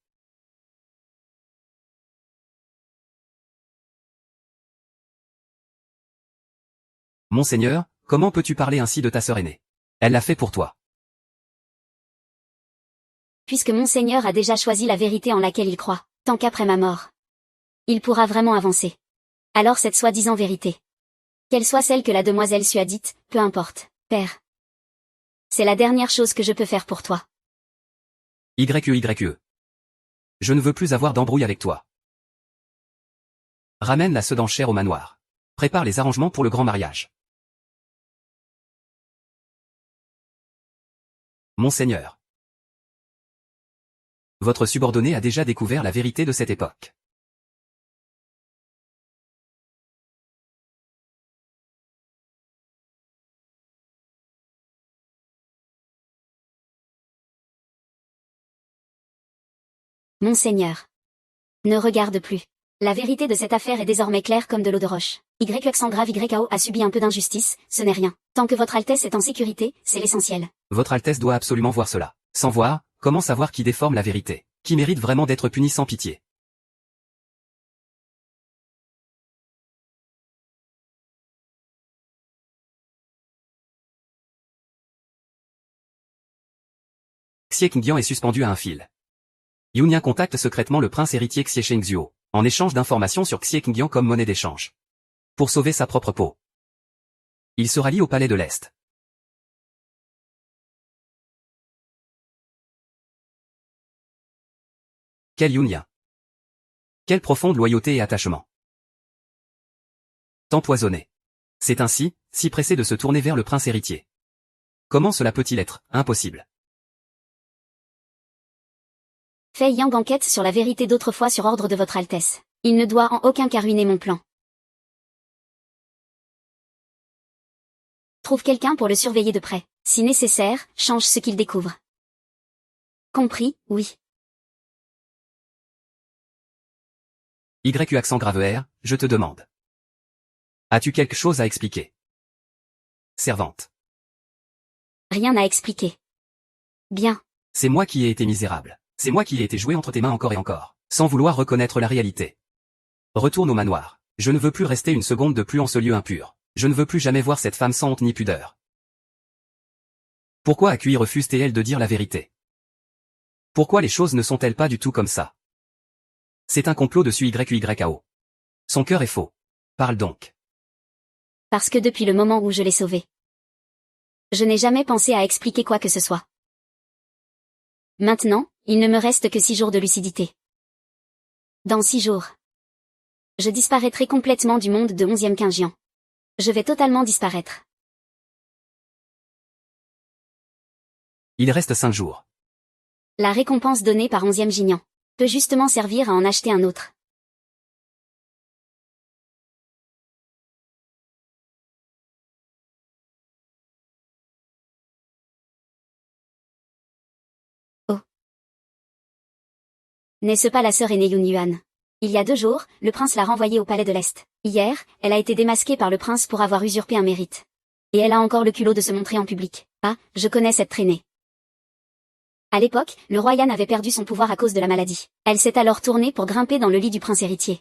Monseigneur, comment peux-tu parler ainsi de ta sœur aînée? Elle l'a fait pour toi. Puisque Monseigneur a déjà choisi la vérité en laquelle il croit, tant qu'après ma mort, il pourra vraiment avancer. Alors cette soi-disant vérité, qu'elle soit celle que la demoiselle Su a dite, peu importe, père. C'est la dernière chose que je peux faire pour toi. YYE. Je ne veux plus avoir d'embrouille avec toi. Ramène la sedanchère au manoir. Prépare les arrangements pour le grand mariage. Monseigneur. Votre subordonné a déjà découvert la vérité de cette époque. Monseigneur. Ne regarde plus. La vérité de cette affaire est désormais claire comme de l'eau de roche. YX grave YAO a subi un peu d'injustice, ce n'est rien. Tant que votre Altesse est en sécurité, c'est l'essentiel. Votre Altesse doit absolument voir cela. Sans voir, comment savoir qui déforme la vérité? Qui mérite vraiment d'être puni sans pitié? Xie Qingdian est suspendu à un fil. Yunyan contacte secrètement le prince héritier Xie Shengzuo, en échange d'informations sur Xie Qingdian comme monnaie d'échange. Pour sauver sa propre peau. Il se rallie au palais de l'Est. Quel Yunyan! Quelle profonde loyauté et attachement! Empoisonné. C'est ainsi, si pressé de se tourner vers le prince héritier. Comment cela peut-il être impossible? Fei Yang enquête sur la vérité d'autrefois sur ordre de votre Altesse. Il ne doit en aucun cas ruiner mon plan. Trouve quelqu'un pour le surveiller de près. Si nécessaire, change ce qu'il découvre. Compris, oui. YU accent grave R, je te demande. As-tu quelque chose à expliquer? Servante. Rien à expliquer. Bien. C'est moi qui ai été misérable. C'est moi qui ai été joué entre tes mains encore et encore, sans vouloir reconnaître la réalité. Retourne au manoir. Je ne veux plus rester une seconde de plus en ce lieu impur. Je ne veux plus jamais voir cette femme sans honte ni pudeur. Pourquoi Akui refuse-t-elle de dire la vérité? Pourquoi les choses ne sont-elles pas du tout comme ça? C'est un complot dessus YYAO. Son cœur est faux. Parle donc. Parce que depuis le moment où je l'ai sauvé, je n'ai jamais pensé à expliquer quoi que ce soit. Maintenant, il ne me reste que 6 jours de lucidité. Dans 6 jours, je disparaîtrai complètement du monde de 11e Quinjian. Je vais totalement disparaître. Il reste 5 jours. La récompense donnée par 11e Jinian peut justement servir à en acheter un autre. Oh. N'est-ce pas la sœur aînée Yun Yuan? Il y a 2 jours, le prince l'a renvoyée au palais de l'Est. Hier, elle a été démasquée par le prince pour avoir usurpé un mérite. Et elle a encore le culot de se montrer en public. Ah, je connais cette traînée. À l'époque, le roi Yan avait perdu son pouvoir à cause de la maladie. Elle s'est alors tournée pour grimper dans le lit du prince héritier.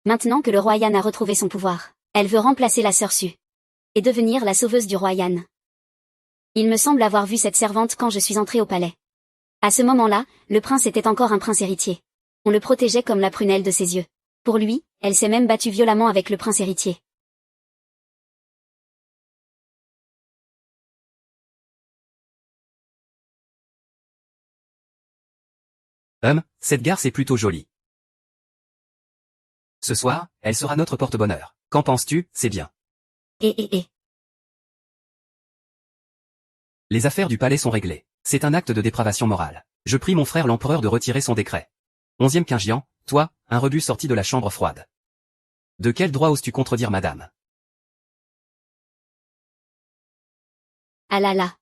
Maintenant que le roi Yan a retrouvé son pouvoir, elle veut remplacer la sœur Su. Et devenir la sauveuse du roi Yan. Il me semble avoir vu cette servante quand je suis entrée au palais. À ce moment-là, le prince était encore un prince héritier. On le protégeait comme la prunelle de ses yeux. Pour lui, elle s'est même battue violemment avec le prince héritier. Cette garce est plutôt jolie. Ce soir, elle sera notre porte-bonheur. Qu'en penses-tu, c'est bien. Et. Les affaires du palais sont réglées. C'est un acte de dépravation morale. Je prie mon frère l'empereur de retirer son décret. 11e Quingian, toi, un rebut sorti de la chambre froide. De quel droit oses-tu contredire madame? Ah là là.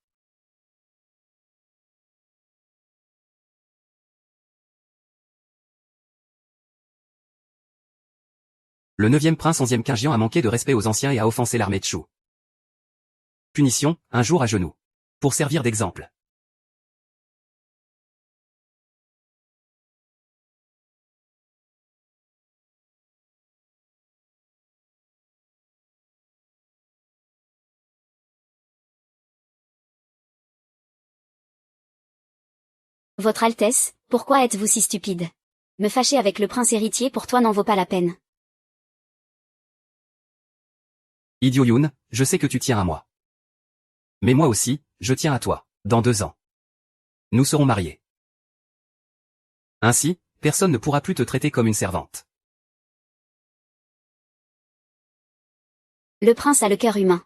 Le 9e prince 11e Quingian a manqué de respect aux anciens et a offensé l'armée de Shu. Punition, un jour à genoux. Pour servir d'exemple. Votre Altesse, pourquoi êtes-vous si stupide? Me fâcher avec le prince héritier pour toi n'en vaut pas la peine. Idiot Yun, je sais que tu tiens à moi. Mais moi aussi, je tiens à toi. Dans 2 ans. Nous serons mariés. Ainsi, personne ne pourra plus te traiter comme une servante. Le prince a le cœur humain.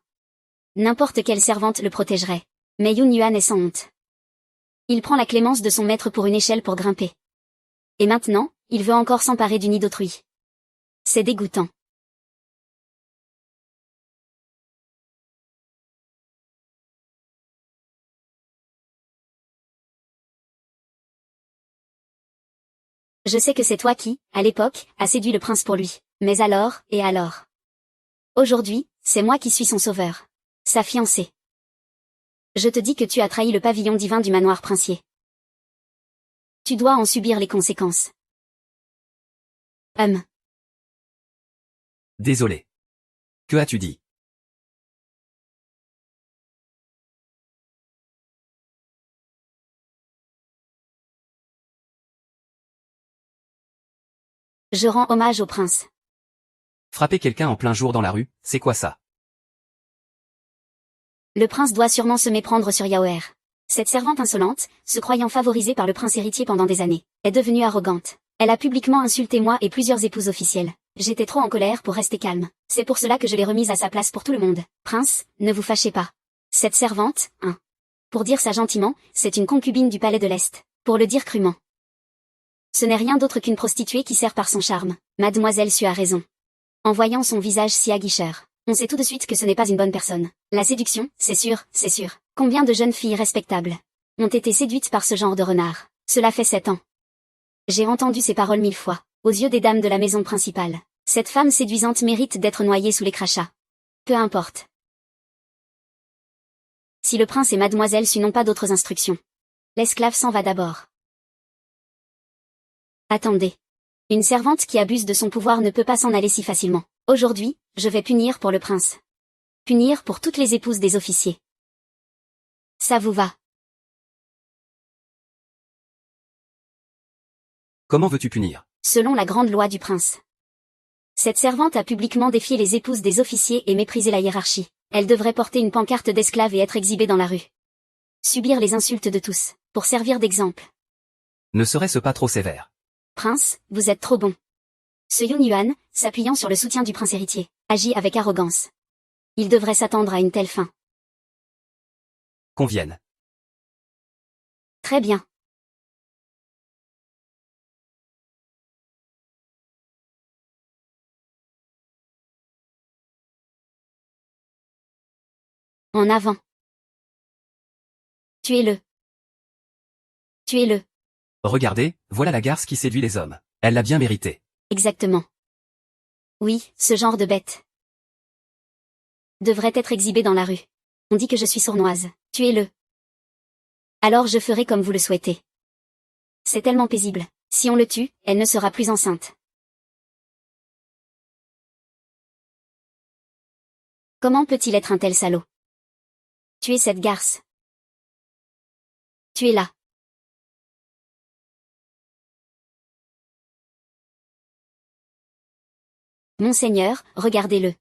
N'importe quelle servante le protégerait. Mais Yun Yuan est sans honte. Il prend la clémence de son maître pour une échelle pour grimper. Et maintenant, il veut encore s'emparer du nid d'autrui. C'est dégoûtant. Je sais que c'est toi qui, à l'époque, as séduit le prince pour lui. Mais alors, et alors? Aujourd'hui, c'est moi qui suis son sauveur. Sa fiancée. Je te dis que tu as trahi le pavillon divin du manoir princier. Tu dois en subir les conséquences. Désolé. Que as-tu dit? Je rends hommage au prince. Frapper quelqu'un en plein jour dans la rue, c'est quoi ça? Le prince doit sûrement se méprendre sur Yaoer. Cette servante insolente, se croyant favorisée par le prince héritier pendant des années, est devenue arrogante. Elle a publiquement insulté moi et plusieurs épouses officielles. J'étais trop en colère pour rester calme. C'est pour cela que je l'ai remise à sa place pour tout le monde. Prince, ne vous fâchez pas. Cette servante, pour dire ça gentiment, c'est une concubine du palais de l'Est. Pour le dire crûment. Ce n'est rien d'autre qu'une prostituée qui sert par son charme. Mademoiselle Su a raison. En voyant son visage si aguicheur, on sait tout de suite que ce n'est pas une bonne personne. La séduction, c'est sûr, c'est sûr. Combien de jeunes filles respectables ont été séduites par ce genre de renard? Cela fait 7 ans. J'ai entendu ces paroles 1000 fois, aux yeux des dames de la maison principale. Cette femme séduisante mérite d'être noyée sous les crachats. Peu importe. Si le prince et mademoiselle Su n'ont pas d'autres instructions, l'esclave s'en va d'abord. Attendez. Une servante qui abuse de son pouvoir ne peut pas s'en aller si facilement. Aujourd'hui, je vais punir pour le prince. Punir pour toutes les épouses des officiers. Ça vous va? Comment veux-tu punir? Selon la grande loi du prince. Cette servante a publiquement défié les épouses des officiers et méprisé la hiérarchie. Elle devrait porter une pancarte d'esclave et être exhibée dans la rue. Subir les insultes de tous, pour servir d'exemple. Ne serait-ce pas trop sévère? Prince, vous êtes trop bon. Ce Yun Yuan, s'appuyant sur le soutien du prince héritier, agit avec arrogance. Il devrait s'attendre à une telle fin. Convienne. Très bien. En avant. Tuez-le. Tuez-le. Regardez, voilà la garce qui séduit les hommes. Elle l'a bien mérité. Exactement. Oui, ce genre de bête devrait être exhibé dans la rue. On dit que je suis sournoise. Tuez-le. Alors je ferai comme vous le souhaitez. C'est tellement paisible. Si on le tue, elle ne sera plus enceinte. Comment peut-il être un tel salaud? Tuez cette garce. Tuez-la. Monseigneur, regardez-le.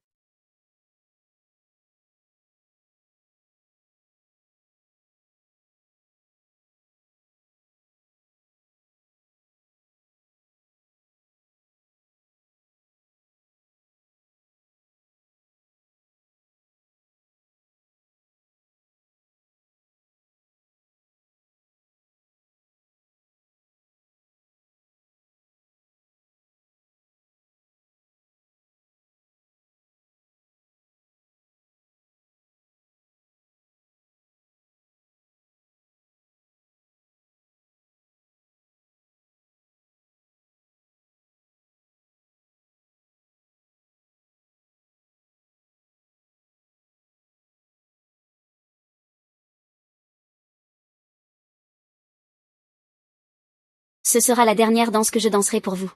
Ce sera la dernière danse que je danserai pour vous.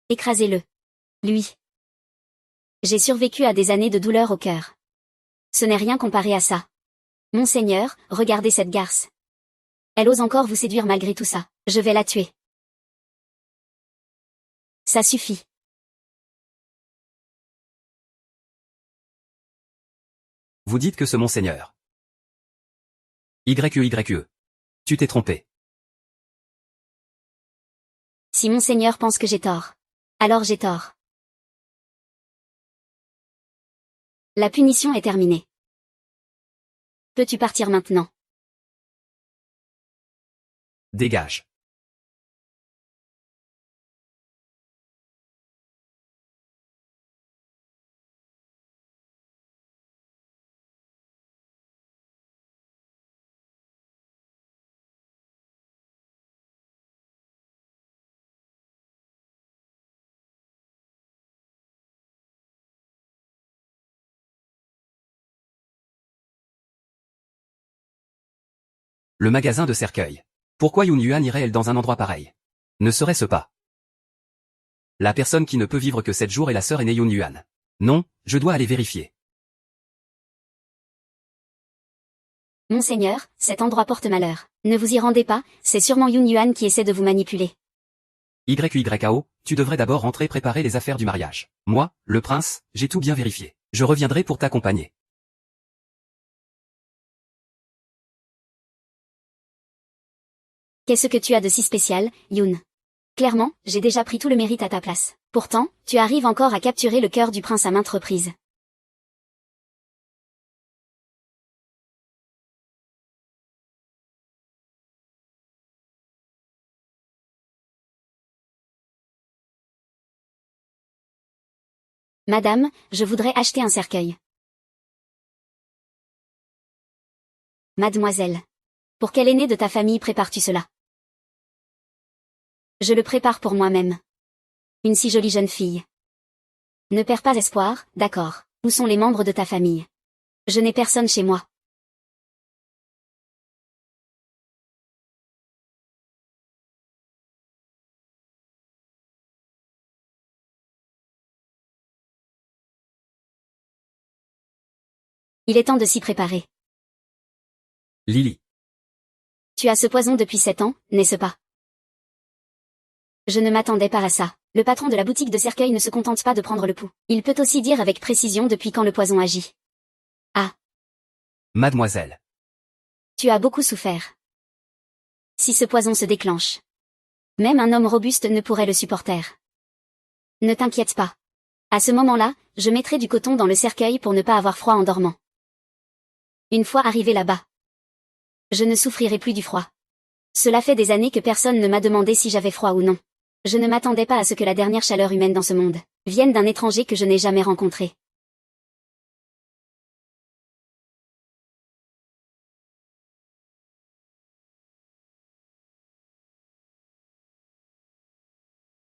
Écrasez-le. Lui. J'ai survécu à des années de douleur au cœur. Ce n'est rien comparé à ça. Monseigneur, regardez cette garce. Elle ose encore vous séduire malgré tout ça. Je vais la tuer. Ça suffit. Vous dites que ce monseigneur. YE. Tu t'es trompé. Si monseigneur pense que j'ai tort. Alors j'ai tort. La punition est terminée. Peux-tu partir maintenant? Dégage. Le magasin de cercueil. Pourquoi Yun Yuan irait-elle dans un endroit pareil? Ne serait-ce pas la personne qui ne peut vivre que 7 jours est la sœur aînée Yun Yuan? Non, je dois aller vérifier. Monseigneur, cet endroit porte malheur. Ne vous y rendez pas, c'est sûrement Yun Yuan qui essaie de vous manipuler. YYAO, tu devrais d'abord rentrer préparer les affaires du mariage. Moi, le prince, j'ai tout bien vérifié. Je reviendrai pour t'accompagner. Qu'est-ce que tu as de si spécial, Yun? Clairement, j'ai déjà pris tout le mérite à ta place. Pourtant, tu arrives encore à capturer le cœur du prince à maintes reprises. Madame, je voudrais acheter un cercueil. Mademoiselle. Pour quel aîné de ta famille prépares-tu cela? Je le prépare pour moi-même. Une si jolie jeune fille. Ne perds pas espoir, d'accord. Où sont les membres de ta famille? Je n'ai personne chez moi. Il est temps de s'y préparer. Lily. Tu as ce poison depuis 7 ans, n'est-ce pas? Je ne m'attendais pas à ça. Le patron de la boutique de cercueil ne se contente pas de prendre le pouls. Il peut aussi dire avec précision depuis quand le poison agit. Ah. Mademoiselle. Tu as beaucoup souffert. Si ce poison se déclenche. Même un homme robuste ne pourrait le supporter. Ne t'inquiète pas. À ce moment-là, je mettrai du coton dans le cercueil pour ne pas avoir froid en dormant. Une fois arrivé là-bas. Je ne souffrirai plus du froid. Cela fait des années que personne ne m'a demandé si j'avais froid ou non. Je ne m'attendais pas à ce que la dernière chaleur humaine dans ce monde vienne d'un étranger que je n'ai jamais rencontré.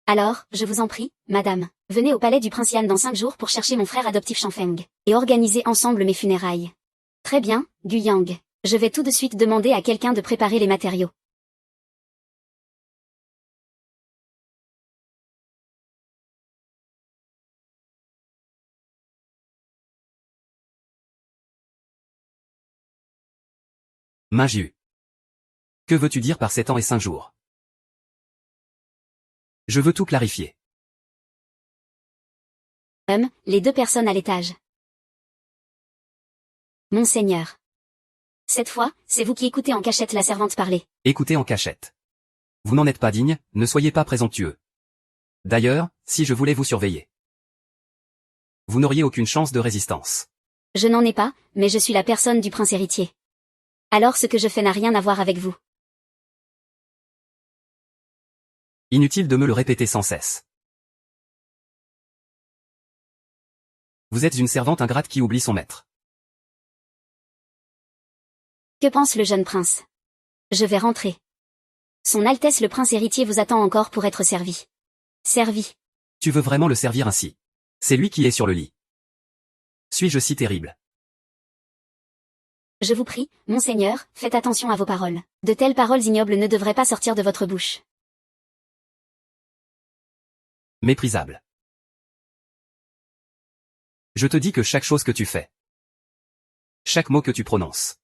Alors, je vous en prie, madame, venez au palais du prince Yan dans 5 jours pour chercher mon frère adoptif Shanfeng, et organiser ensemble mes funérailles. Très bien, Guyang. Je vais tout de suite demander à quelqu'un de préparer les matériaux. Minju. Que veux-tu dire par 7 ans et 5 jours? Je veux tout clarifier. Les 2 personnes à l'étage. Monseigneur. Cette fois, c'est vous qui écoutez en cachette la servante parler. Écoutez en cachette. Vous n'en êtes pas digne, ne soyez pas présomptueux. D'ailleurs, si je voulais vous surveiller, vous n'auriez aucune chance de résistance. Je n'en ai pas, mais je suis la personne du prince héritier. Alors ce que je fais n'a rien à voir avec vous. Inutile de me le répéter sans cesse. Vous êtes une servante ingrate qui oublie son maître. Que pense le jeune prince? Je vais rentrer. Son Altesse le prince héritier vous attend encore pour être servi. Servi. Tu veux vraiment le servir ainsi? C'est lui qui est sur le lit. Suis-je si terrible? Je vous prie, monseigneur, faites attention à vos paroles. De telles paroles ignobles ne devraient pas sortir de votre bouche. Méprisable. Je te dis que chaque chose que tu fais, chaque mot que tu prononces,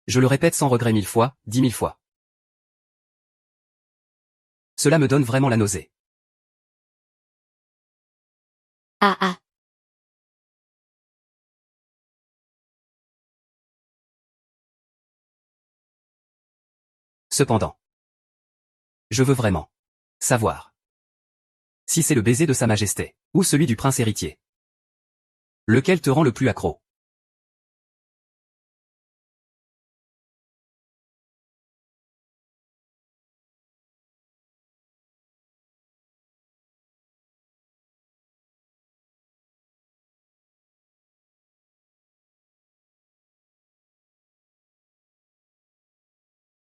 je le répète sans regret 1000 fois, 10 000 fois. Cela me donne vraiment la nausée. Ah ah. Cependant, je veux vraiment savoir si c'est le baiser de Sa Majesté, ou celui du prince héritier. Lequel te rend le plus accro?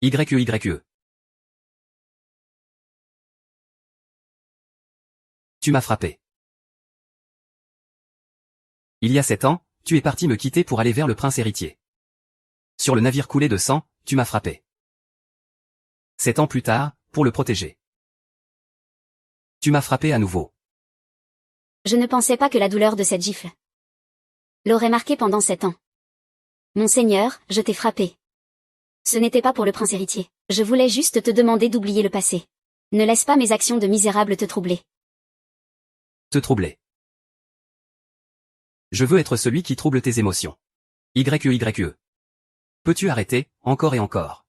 YE. Tu m'as frappé. Il y a 7 ans, tu es parti me quitter pour aller vers le prince héritier. Sur le navire coulé de sang, tu m'as frappé. 7 ans plus tard, pour le protéger, tu m'as frappé à nouveau. Je ne pensais pas que la douleur de cette gifle l'aurait marqué pendant 7 ans. Monseigneur, je t'ai frappé. Ce n'était pas pour le prince héritier. Je voulais juste te demander d'oublier le passé. Ne laisse pas mes actions de misérable te troubler. Te troubler. Je veux être celui qui trouble tes émotions. YE. Peux-tu arrêter, encore et encore,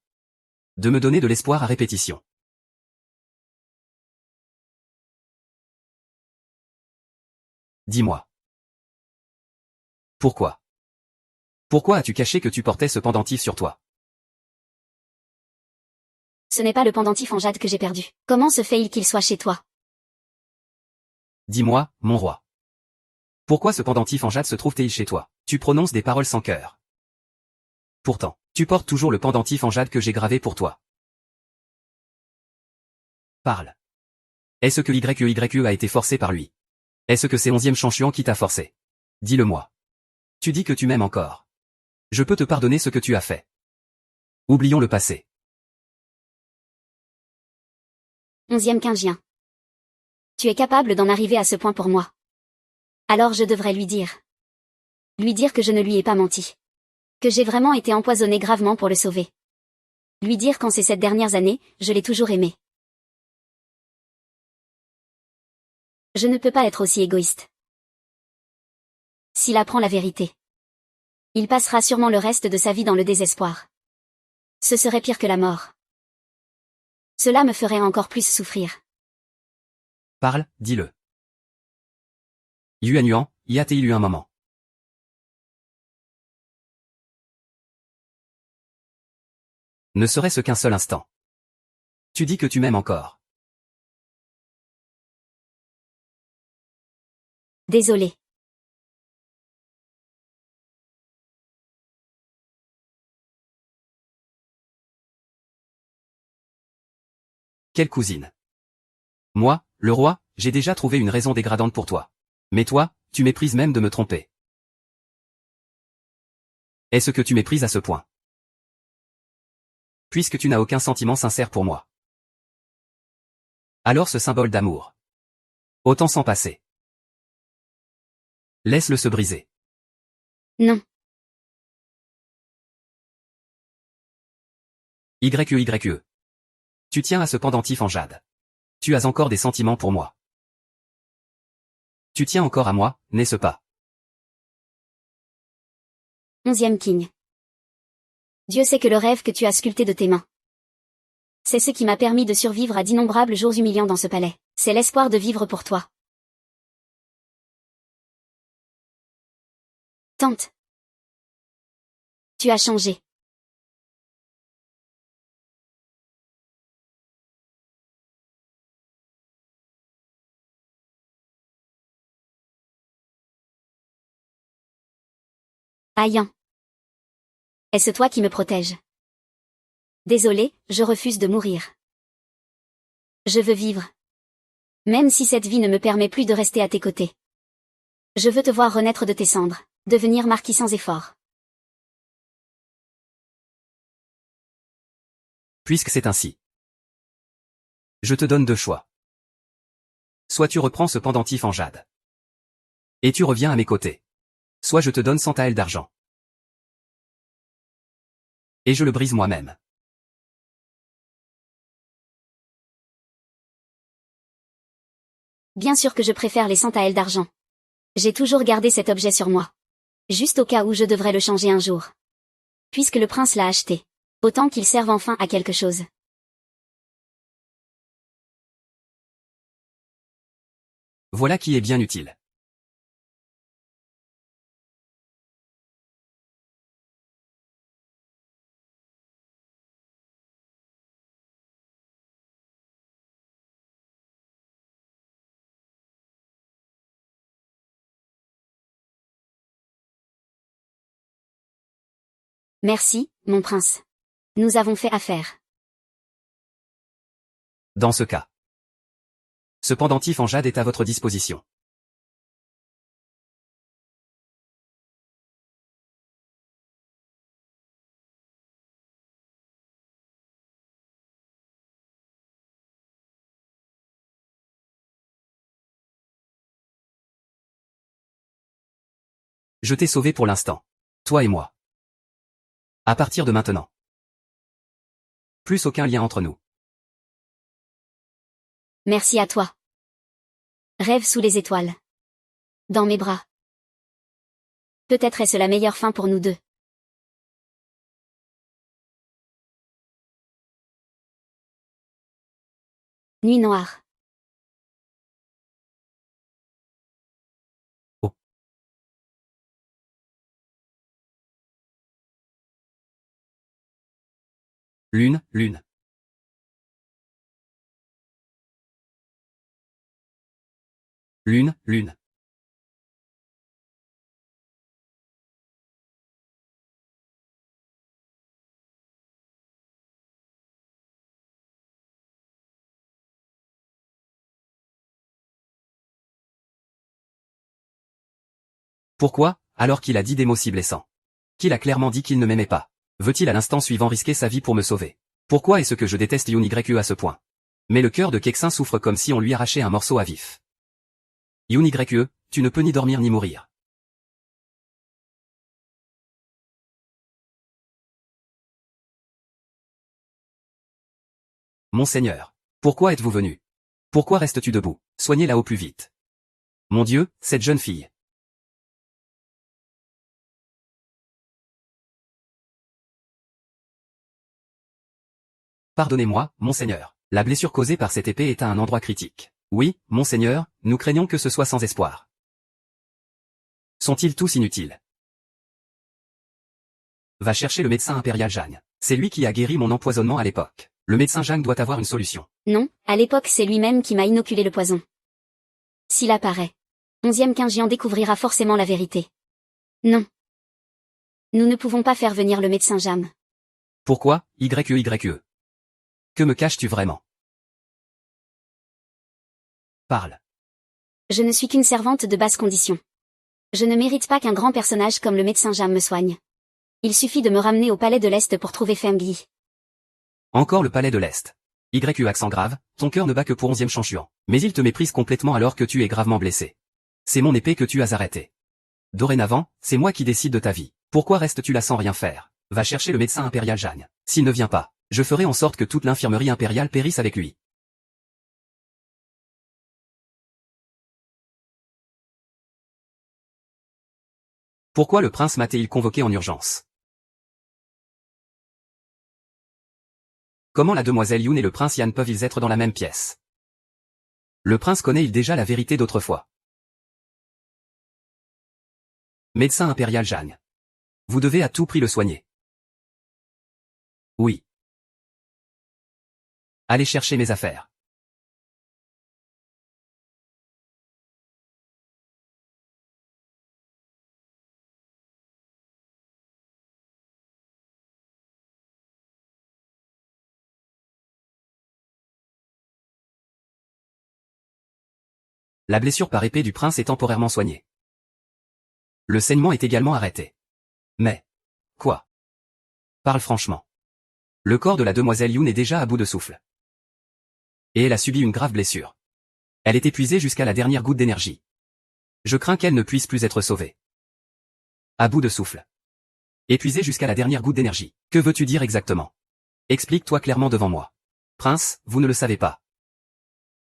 de me donner de l'espoir à répétition? Dis-moi. Pourquoi? Pourquoi as-tu caché que tu portais ce pendentif sur toi? Ce n'est pas le pendentif en jade que j'ai perdu. Comment se fait-il qu'il soit chez toi? Dis-moi, mon roi. Pourquoi ce pendentif en jade se trouve-t-il chez toi? Tu prononces des paroles sans cœur. Pourtant, tu portes toujours le pendentif en jade que j'ai gravé pour toi. Parle. Est-ce que YE a été forcé par lui? Est-ce que c'est 11e Chanshuan qui t'a forcé? Dis-le-moi. Tu dis que tu m'aimes encore. Je peux te pardonner ce que tu as fait. Oublions le passé. 11e Quingien. Tu es capable d'en arriver à ce point pour moi. Alors je devrais lui dire. Lui dire que je ne lui ai pas menti. Que j'ai vraiment été empoisonné gravement pour le sauver. Lui dire qu'en ces 7 dernières années, je l'ai toujours aimé. Je ne peux pas être aussi égoïste. S'il apprend la vérité, il passera sûrement le reste de sa vie dans le désespoir. Ce serait pire que la mort. Cela me ferait encore plus souffrir. Parle, dis-le. Yuan Yuan, y a-t-il eu un moment? Ne serait-ce qu'un seul instant. Tu dis que tu m'aimes encore. Désolé. Quelle cousine? Moi, le roi, j'ai déjà trouvé une raison dégradante pour toi. Mais toi, tu méprises même de me tromper. Est-ce que tu méprises à ce point? Puisque tu n'as aucun sentiment sincère pour moi. Alors ce symbole d'amour, autant s'en passer. Laisse-le se briser. Non. YE. Tu tiens à ce pendentif en jade. Tu as encore des sentiments pour moi. Tu tiens encore à moi, n'est-ce pas? 11e King. Dieu sait que le rêve que tu as sculpté de tes mains, c'est ce qui m'a permis de survivre à d'innombrables jours humiliants dans ce palais. C'est l'espoir de vivre pour toi. Tante. Tu as changé. Aïe. Est-ce toi qui me protèges? Désolé, je refuse de mourir. Je veux vivre. Même si cette vie ne me permet plus de rester à tes côtés. Je veux te voir renaître de tes cendres, devenir marquis sans effort. Puisque c'est ainsi. Je te donne deux choix. Soit tu reprends ce pendentif en jade. Et tu reviens à mes côtés. Soit je te donne 100 taels d'argent. Et je le brise moi-même. Bien sûr que je préfère les 100 taels d'argent. J'ai toujours gardé cet objet sur moi. Juste au cas où je devrais le changer un jour. Puisque le prince l'a acheté. Autant qu'il serve enfin à quelque chose. Voilà qui est bien utile. Merci, mon prince. Nous avons fait affaire. Dans ce cas. Ce pendentif en jade est à votre disposition. Je t'ai sauvé pour l'instant. Toi et moi. À partir de maintenant. Plus aucun lien entre nous. Merci à toi. Rêve sous les étoiles. Dans mes bras. Peut-être est-ce la meilleure fin pour nous deux. Nuit noire. Oh. Lune, lune. Lune, lune. Pourquoi, alors qu'il a dit des mots si blessants? Qu'il a clairement dit qu'il ne m'aimait pas. Veut-il à l'instant suivant risquer sa vie pour me sauver? Pourquoi est-ce que je déteste YE à ce point? Mais le cœur de Kexin souffre comme si on lui arrachait un morceau à vif. YE, tu ne peux ni dormir ni mourir. Monseigneur. Pourquoi êtes-vous venu? Pourquoi restes-tu debout? Soignez-la au plus vite. Mon Dieu, cette jeune fille. Pardonnez-moi, monseigneur. La blessure causée par cette épée est à un endroit critique. Oui, monseigneur, nous craignons que ce soit sans espoir. Sont-ils tous inutiles? Va chercher le médecin impérial Jang. C'est lui qui a guéri mon empoisonnement à l'époque. Le médecin Jang doit avoir une solution. Non, à l'époque c'est lui-même qui m'a inoculé le poison. S'il apparaît. 11e Quingian découvrira forcément la vérité. Non. Nous ne pouvons pas faire venir le médecin Jam. Pourquoi, YE? Que me caches-tu vraiment? Parle. Je ne suis qu'une servante de basse condition. Je ne mérite pas qu'un grand personnage comme le médecin Jam me soigne. Il suffit de me ramener au palais de l'Est pour trouver Feng Yi. Encore le palais de l'Est. YE accent grave, ton cœur ne bat que pour 11e Chanshuan. Mais il te méprise complètement alors que tu es gravement blessé. C'est mon épée que tu as arrêtée. Dorénavant, c'est moi qui décide de ta vie. Pourquoi restes-tu là sans rien faire? Va chercher le médecin impérial Jang. S'il ne vient pas, je ferai en sorte que toute l'infirmerie impériale périsse avec lui. Pourquoi le prince m'a-t-il convoqué en urgence? Comment la demoiselle Yoon et le prince Yan peuvent-ils être dans la même pièce? Le prince connaît-il déjà la vérité d'autrefois? Médecin impérial Jang. Vous devez à tout prix le soigner. Oui. Allez chercher mes affaires. La blessure par épée du prince est temporairement soignée. Le saignement est également arrêté. Mais... Quoi? Parle franchement. Le corps de la demoiselle Yoon est déjà à bout de souffle. Et elle a subi une grave blessure. Elle est épuisée jusqu'à la dernière goutte d'énergie. Je crains qu'elle ne puisse plus être sauvée. À bout de souffle. Épuisée jusqu'à la dernière goutte d'énergie. Que veux-tu dire exactement? Explique-toi clairement devant moi. Prince, vous ne le savez pas.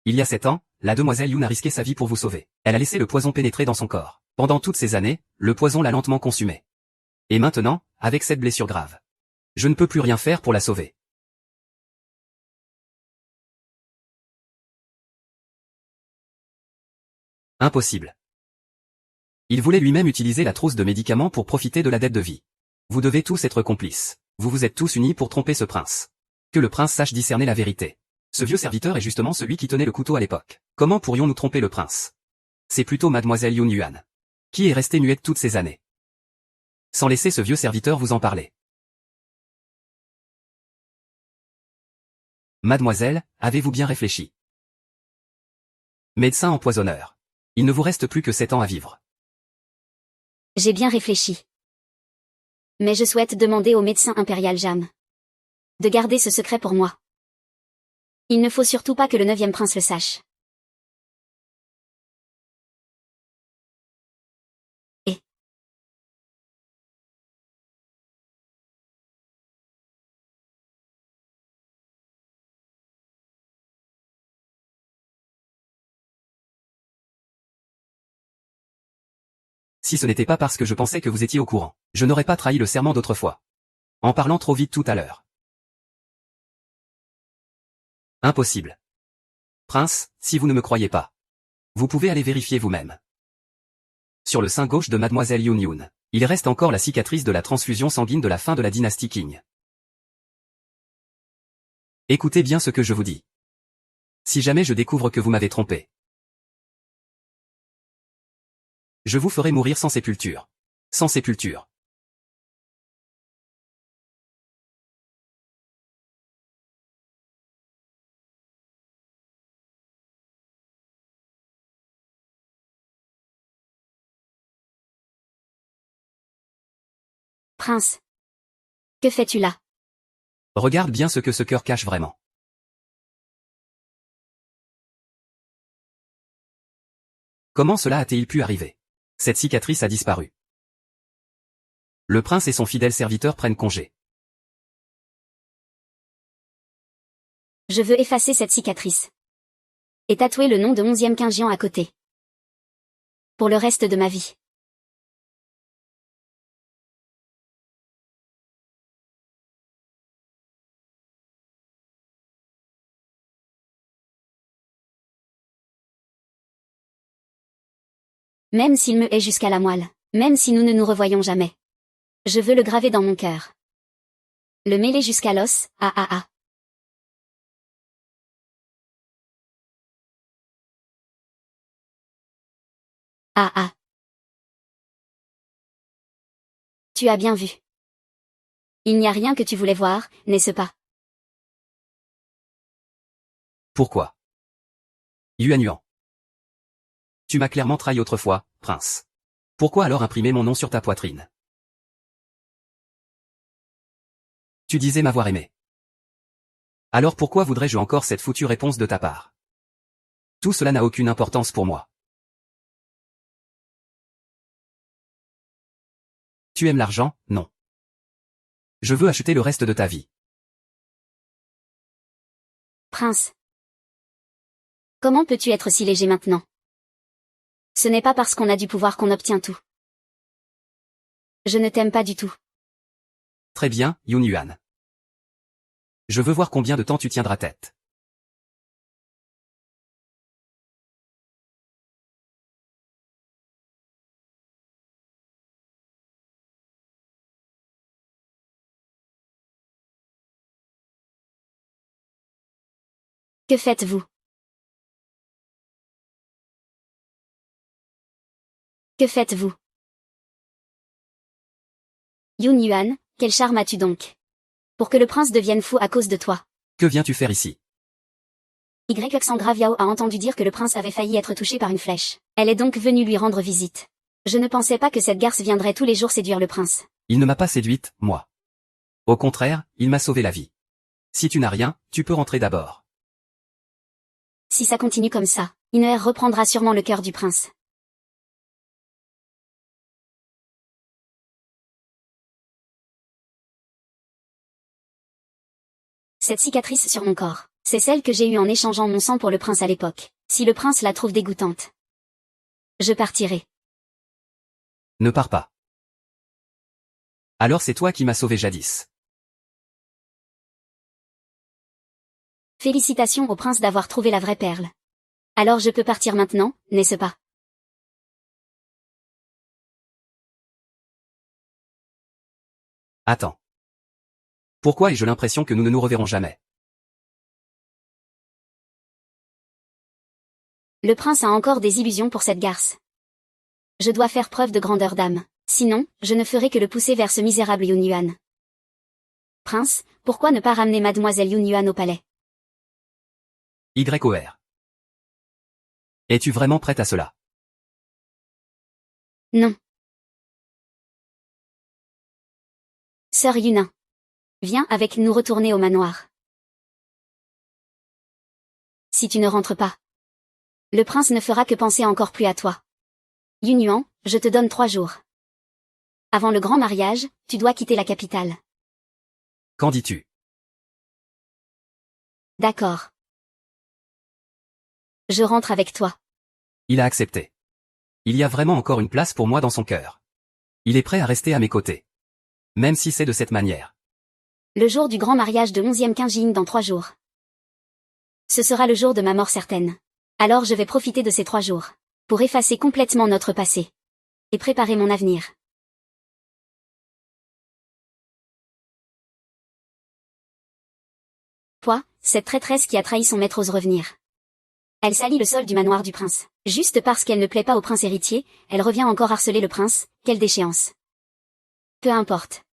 Il y a 7 ans, la demoiselle Yoon a risqué sa vie pour vous sauver. Elle a laissé le poison pénétrer dans son corps. Pendant toutes ces années, le poison l'a lentement consumée. Et maintenant, avec cette blessure grave, je ne peux plus rien faire pour la sauver. Impossible. Il voulait lui-même utiliser la trousse de médicaments pour profiter de la dette de vie. Vous devez tous être complices. Vous vous êtes tous unis pour tromper ce prince. Que le prince sache discerner la vérité. Ce vieux serviteur est justement celui qui tenait le couteau à l'époque. Comment pourrions-nous tromper le prince? C'est plutôt mademoiselle Yoon Yuan, qui est restée muette toutes ces années, sans laisser ce vieux serviteur vous en parler. Mademoiselle, avez-vous bien réfléchi? Médecin empoisonneur. Il ne vous reste plus que 7 ans à vivre. J'ai bien réfléchi. Mais je souhaite demander au médecin impérial Jam de garder ce secret pour moi. Il ne faut surtout pas que le 9e prince le sache. Et Si ce n'était pas parce que je pensais que vous étiez au courant, je n'aurais pas trahi le serment d'autrefois. En parlant trop vite tout à l'heure. Impossible. Prince, si vous ne me croyez pas, vous pouvez aller vérifier vous-même. Sur le sein gauche de mademoiselle Yoon Yoon, il reste encore la cicatrice de la transfusion sanguine de la fin de la dynastie Qing. Écoutez bien ce que je vous dis. Si jamais je découvre que vous m'avez trompé, je vous ferai mourir sans sépulture. Sans sépulture. prince, que fais-tu là? Regarde bien ce que ce cœur cache vraiment. Comment cela a-t-il pu arriver? Cette cicatrice a disparu. Le prince et son fidèle serviteur prennent congé. Je veux effacer cette cicatrice. Et tatouer le nom de 11e Qingjian à côté. Pour le reste de ma vie. Même s'il me hait jusqu'à la moelle, même si nous ne nous revoyons jamais. Je veux le graver dans mon cœur. Le mêler jusqu'à l'os, ah ah ah. Ah ah. Tu as bien vu. Il n'y a rien que tu voulais voir, n'est-ce pas? Pourquoi? Yuan Yuan. Tu m'as clairement trahi autrefois, prince. Pourquoi alors imprimer mon nom sur ta poitrine? Tu disais m'avoir aimé. Alors pourquoi voudrais-je encore cette foutue réponse de ta part? Tout cela n'a aucune importance pour moi. Tu aimes l'argent, non. Je veux acheter le reste de ta vie. Prince. Comment peux-tu être si léger maintenant? Ce n'est pas parce qu'on a du pouvoir qu'on obtient tout. Je ne t'aime pas du tout. Très bien, Yoon Yuan. Je veux voir combien de temps tu tiendras tête. Que faites-vous? Que faites-vous? Yoon Yuan, quel charme as-tu donc? Pour que le prince devienne fou à cause de toi. Que viens-tu faire ici? Alexandra Viao a entendu dire que le prince avait failli être touché par une flèche. Elle est donc venue lui rendre visite. Je ne pensais pas que cette garce viendrait tous les jours séduire le prince. Il ne m'a pas séduite, moi. Au contraire, il m'a sauvé la vie. Si tu n'as rien, tu peux rentrer d'abord. Si ça continue comme ça, Iner reprendra sûrement le cœur du prince. Cette cicatrice sur mon corps, c'est celle que j'ai eue en échangeant mon sang pour le prince à l'époque. Si le prince la trouve dégoûtante, je partirai. Ne pars pas. Alors c'est toi qui m'as sauvé jadis. Félicitations au prince d'avoir trouvé la vraie perle. Alors je peux partir maintenant, n'est-ce pas? Attends. Pourquoi ai-je l'impression que nous ne nous reverrons jamais? Le prince a encore des illusions pour cette garce. Je dois faire preuve de grandeur d'âme. Sinon, je ne ferai que le pousser vers ce misérable Yun Yuan. Prince, pourquoi ne pas ramener mademoiselle Yun Yuan au palais? YOR. Es-tu vraiment prête à cela? Non. Sœur Yunin. Viens avec nous retourner au manoir. Si tu ne rentres pas, le prince ne fera que penser encore plus à toi. Yun Yuan, je te donne 3 jours. Avant le grand mariage, tu dois quitter la capitale. Qu'en dis-tu? D'accord. Je rentre avec toi. Il a accepté. Il y a vraiment encore une place pour moi dans son cœur. Il est prêt à rester à mes côtés. Même si c'est de cette manière. Le jour du grand mariage de 11e Qinjin dans 3 jours. Ce sera le jour de ma mort certaine. Alors je vais profiter de ces 3 jours. Pour effacer complètement notre passé. Et préparer mon avenir. Toi, cette traîtresse qui a trahi son maître ose revenir. Elle salit le sol du manoir du prince. Juste parce qu'elle ne plaît pas au prince héritier, elle revient encore harceler le prince, quelle déchéance. Peu importe.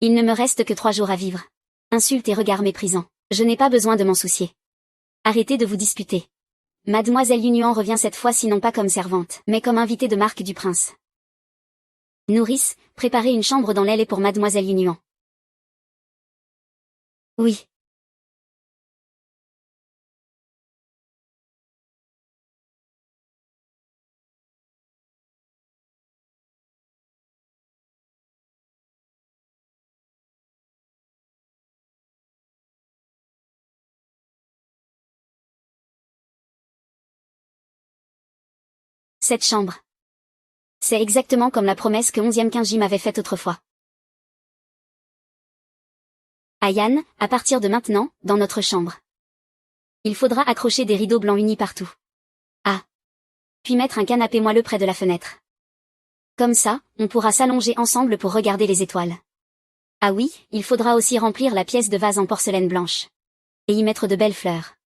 Il ne me reste que 3 jours à vivre. Insultes et regards méprisants. Je n'ai pas besoin de m'en soucier. Arrêtez de vous disputer. Mademoiselle Yun Yuan revient cette fois-ci non pas comme servante, mais comme invitée de marque du prince. Nourrice, préparez une chambre dans l'aile pour Mademoiselle Yun Yuan. Oui. Cette chambre. C'est exactement comme la promesse que 11e Qinji m'avait faite autrefois. Ayan, à partir de maintenant, dans notre chambre. Il faudra accrocher des rideaux blancs unis partout. Ah. Puis mettre un canapé moelleux près de la fenêtre. Comme ça, on pourra s'allonger ensemble pour regarder les étoiles. Ah oui, il faudra aussi remplir la pièce de vase en porcelaine blanche. Et y mettre de belles fleurs.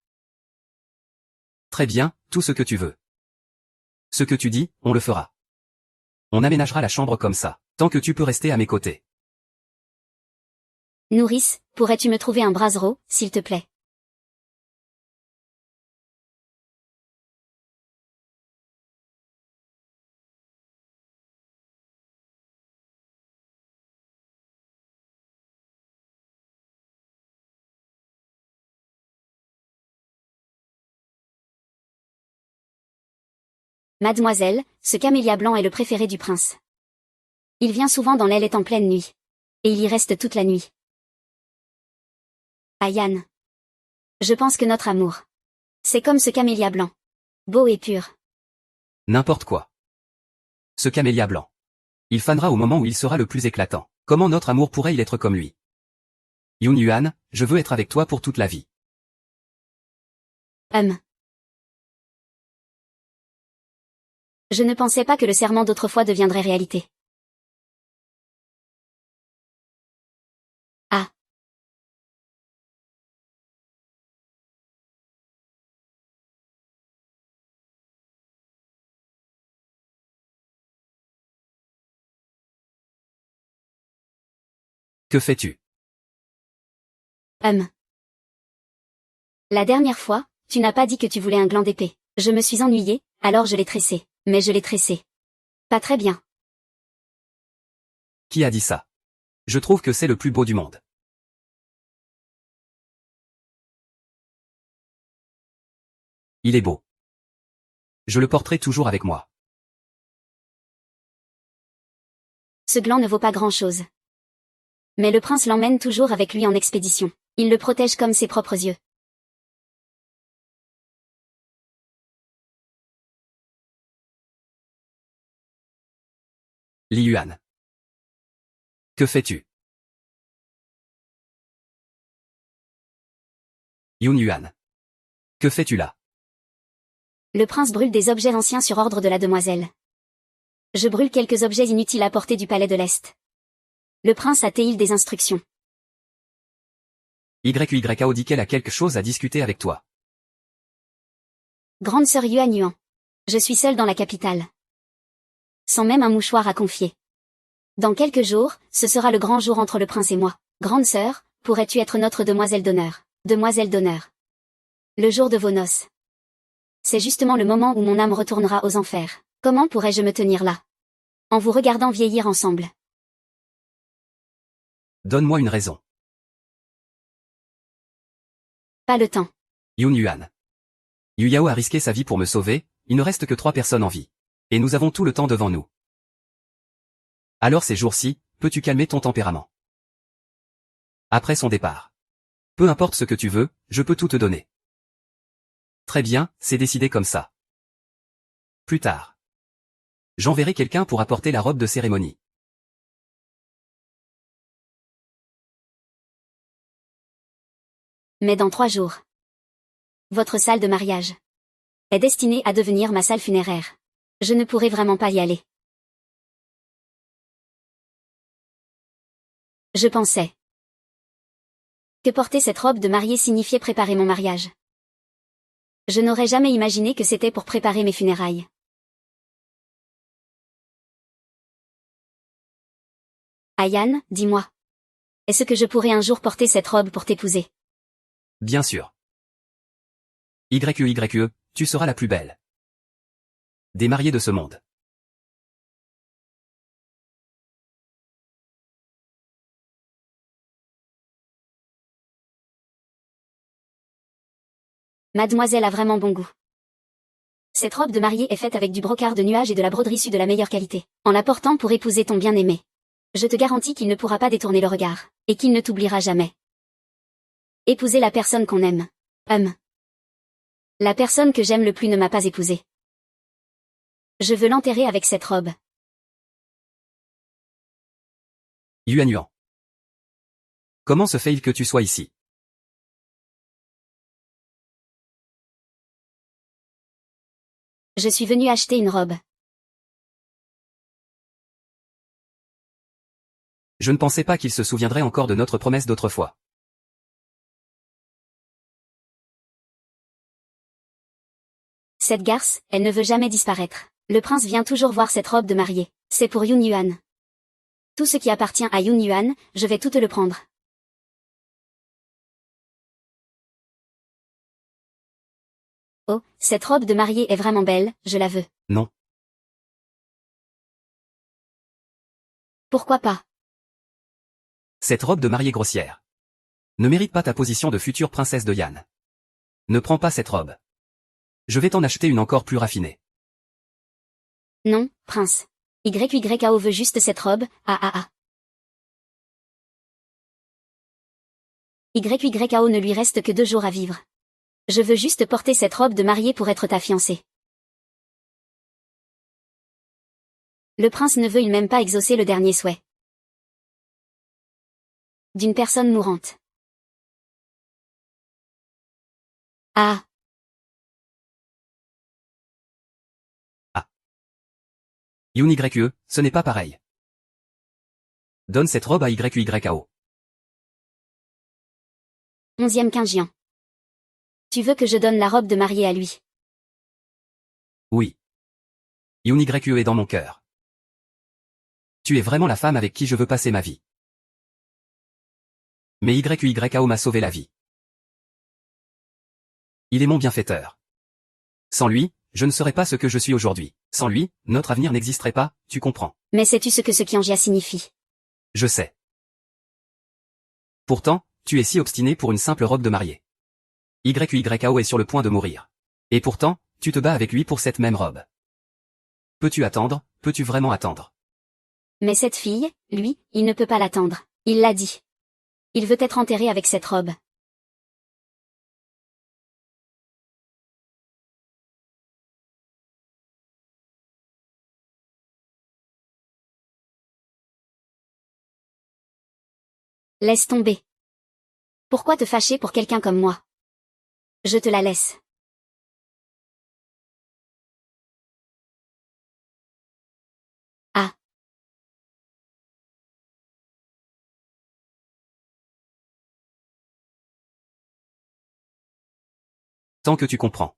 Très bien, tout ce que tu veux. Ce que tu dis, on le fera. On aménagera la chambre comme ça, tant que tu peux rester à mes côtés. Nourrice, pourrais-tu me trouver un brasero, s'il te plaît? Mademoiselle, ce camélia blanc est le préféré du prince. Il vient souvent dans l'aile en pleine nuit. Et il y reste toute la nuit. Ayan. Je pense que notre amour. C'est comme ce camélia blanc. Beau et pur. N'importe quoi. Ce camélia blanc. Il fanera au moment où il sera le plus éclatant. Comment notre amour pourrait-il être comme lui? Yun Yuan, je veux être avec toi pour toute la vie. Je ne pensais pas que le serment d'autrefois deviendrait réalité. Ah. Que fais-tu? La dernière fois, tu n'as pas dit que tu voulais un gland d'épée. Je me suis ennuyée, alors je l'ai tressé. Mais je l'ai tressé. Pas très bien. Qui a dit ça? Je trouve que c'est le plus beau du monde. Il est beau. Je le porterai toujours avec moi. Ce gland ne vaut pas grand-chose. Mais le prince l'emmène toujours avec lui en expédition. Il le protège comme ses propres yeux. Li Yuan. Que fais-tu? Yun Yuan. Que fais-tu là? Le prince brûle des objets anciens sur ordre de la demoiselle. Je brûle quelques objets inutiles à portée du palais de l'Est. Le prince a-t-il des instructions? YYAO dit qu'elle a quelque chose à discuter avec toi. Grande sœur Yuan Yuan. Je suis seule dans la capitale. Sans même un mouchoir à confier. Dans quelques jours, ce sera le grand jour entre le prince et moi. Grande sœur, pourrais-tu être notre demoiselle d'honneur? Demoiselle d'honneur. Le jour de vos noces. C'est justement le moment où mon âme retournera aux enfers. Comment pourrais-je me tenir là? En vous regardant vieillir ensemble. Donne-moi une raison. Pas le temps. Yun Yuan. Yu Yao a risqué sa vie pour me sauver, il ne reste que 3 personnes en vie. Et nous avons tout le temps devant nous. Alors ces jours-ci, peux-tu calmer ton tempérament? Après son départ. Peu importe ce que tu veux, je peux tout te donner. Très bien, c'est décidé comme ça. Plus tard. J'enverrai quelqu'un pour apporter la robe de cérémonie. Mais dans 3 jours. Votre salle de mariage est destinée à devenir ma salle funéraire. Je ne pourrai vraiment pas y aller. Je pensais que porter cette robe de mariée signifiait préparer mon mariage. Je n'aurais jamais imaginé que c'était pour préparer mes funérailles. Ayan, dis-moi. Est-ce que je pourrais un jour porter cette robe pour t'épouser? Bien sûr. YYE, tu seras la plus belle des mariées de ce monde. Mademoiselle a vraiment bon goût. Cette robe de mariée est faite avec du brocart de nuages et de la broderie issue de la meilleure qualité. En la portant pour épouser ton bien-aimé. Je te garantis qu'il ne pourra pas détourner le regard, et qu'il ne t'oubliera jamais. Épouser la personne qu'on aime. La personne que j'aime le plus ne m'a pas épousée. Je veux l'enterrer avec cette robe. Yuan Yuan. Comment se fait-il que tu sois ici? Je suis venue acheter une robe. Je ne pensais pas qu'il se souviendrait encore de notre promesse d'autrefois. Cette garce, elle ne veut jamais disparaître. Le prince vient toujours voir cette robe de mariée. C'est pour Yun Yuan. Tout ce qui appartient à Yun Yuan, je vais tout te le prendre. Oh, cette robe de mariée est vraiment belle, je la veux. Non. Pourquoi pas? Cette robe de mariée grossière ne mérite pas ta position de future princesse de Yan. Ne prends pas cette robe. Je vais t'en acheter une encore plus raffinée. Non, prince. YYAO veut juste cette robe, YYAO ne lui reste que 2 jours à vivre. Je veux juste porter cette robe de mariée pour être ta fiancée. Le prince ne veut même pas exaucer le dernier souhait d'une personne mourante. Yun YE, ce n'est pas pareil. Donne cette robe à YYAO. 11e Quinjian. Tu veux que je donne la robe de mariée à lui? Oui. Yun YE est dans mon cœur. Tu es vraiment la femme avec qui je veux passer ma vie. Mais YYAO m'a sauvé la vie. Il est mon bienfaiteur. Sans lui, je ne serais pas ce que je suis aujourd'hui. Sans lui, notre avenir n'existerait pas, tu comprends. Mais sais-tu ce que ce Qianjia signifie? Je sais. Pourtant, tu es si obstiné pour une simple robe de mariée. YYAO est sur le point de mourir. Et pourtant, tu te bats avec lui pour cette même robe. Peux-tu attendre, peux-tu vraiment attendre? Mais cette fille, lui, il ne peut pas l'attendre. Il l'a dit. Il veut être enterré avec cette robe. Laisse tomber. Pourquoi te fâcher pour quelqu'un comme moi? Je te la laisse. Ah. Tant que tu comprends.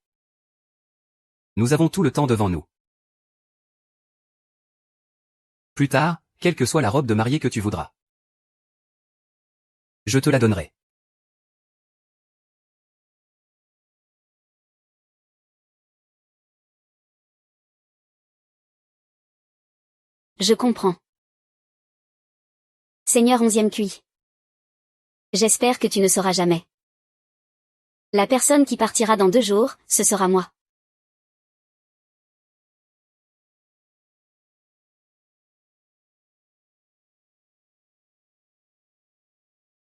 Nous avons tout le temps devant nous. Plus tard, quelle que soit la robe de mariée que tu voudras. Je te la donnerai. Je comprends. Seigneur 11e QI. J'espère que tu ne sauras jamais. La personne qui partira dans 2 jours, ce sera moi.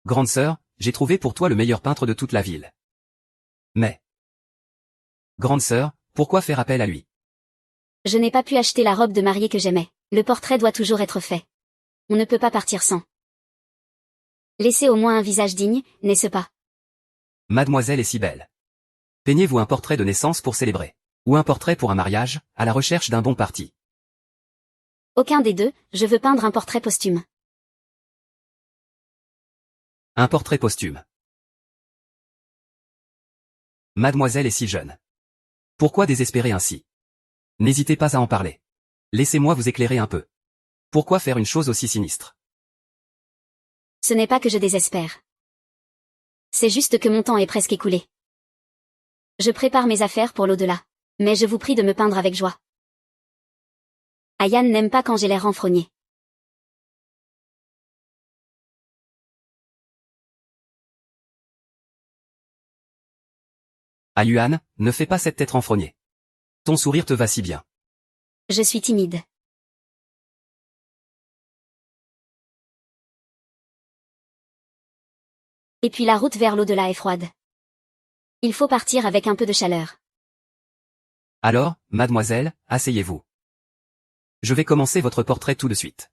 Grande sœur, j'ai trouvé pour toi le meilleur peintre de toute la ville. Mais... Grande sœur, pourquoi faire appel à lui? Je n'ai pas pu acheter la robe de mariée que j'aimais. Le portrait doit toujours être fait. On ne peut pas partir sans. Laissez au moins un visage digne, n'est-ce pas? Mademoiselle est si belle. Peignez-vous un portrait de naissance pour célébrer. Ou un portrait pour un mariage, à la recherche d'un bon parti. Aucun des deux, je veux peindre un portrait posthume. Un portrait posthume. Mademoiselle est si jeune. Pourquoi désespérer ainsi? N'hésitez pas à en parler. Laissez-moi vous éclairer un peu. Pourquoi faire une chose aussi sinistre? Ce n'est pas que je désespère. C'est juste que mon temps est presque écoulé. Je prépare mes affaires pour l'au-delà. Mais je vous prie de me peindre avec joie. Ayane n'aime pas quand j'ai l'air renfrogné. Ayuan, ne fais pas cette tête renfrognée. Ton sourire te va si bien. Je suis timide. Et puis la route vers l'au-delà est froide. Il faut partir avec un peu de chaleur. Alors, mademoiselle, asseyez-vous. Je vais commencer votre portrait tout de suite.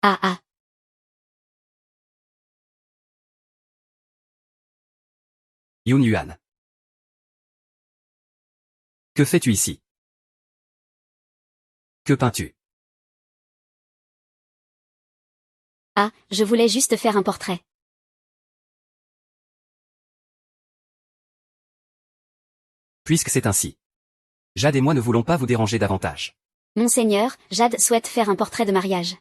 Ah ah. Yoon Yuan. Que fais-tu ici? Que peins-tu? Ah, je voulais juste faire un portrait. Puisque c'est ainsi. Jade et moi ne voulons pas vous déranger davantage. Monseigneur, Jade souhaite faire un portrait de mariage.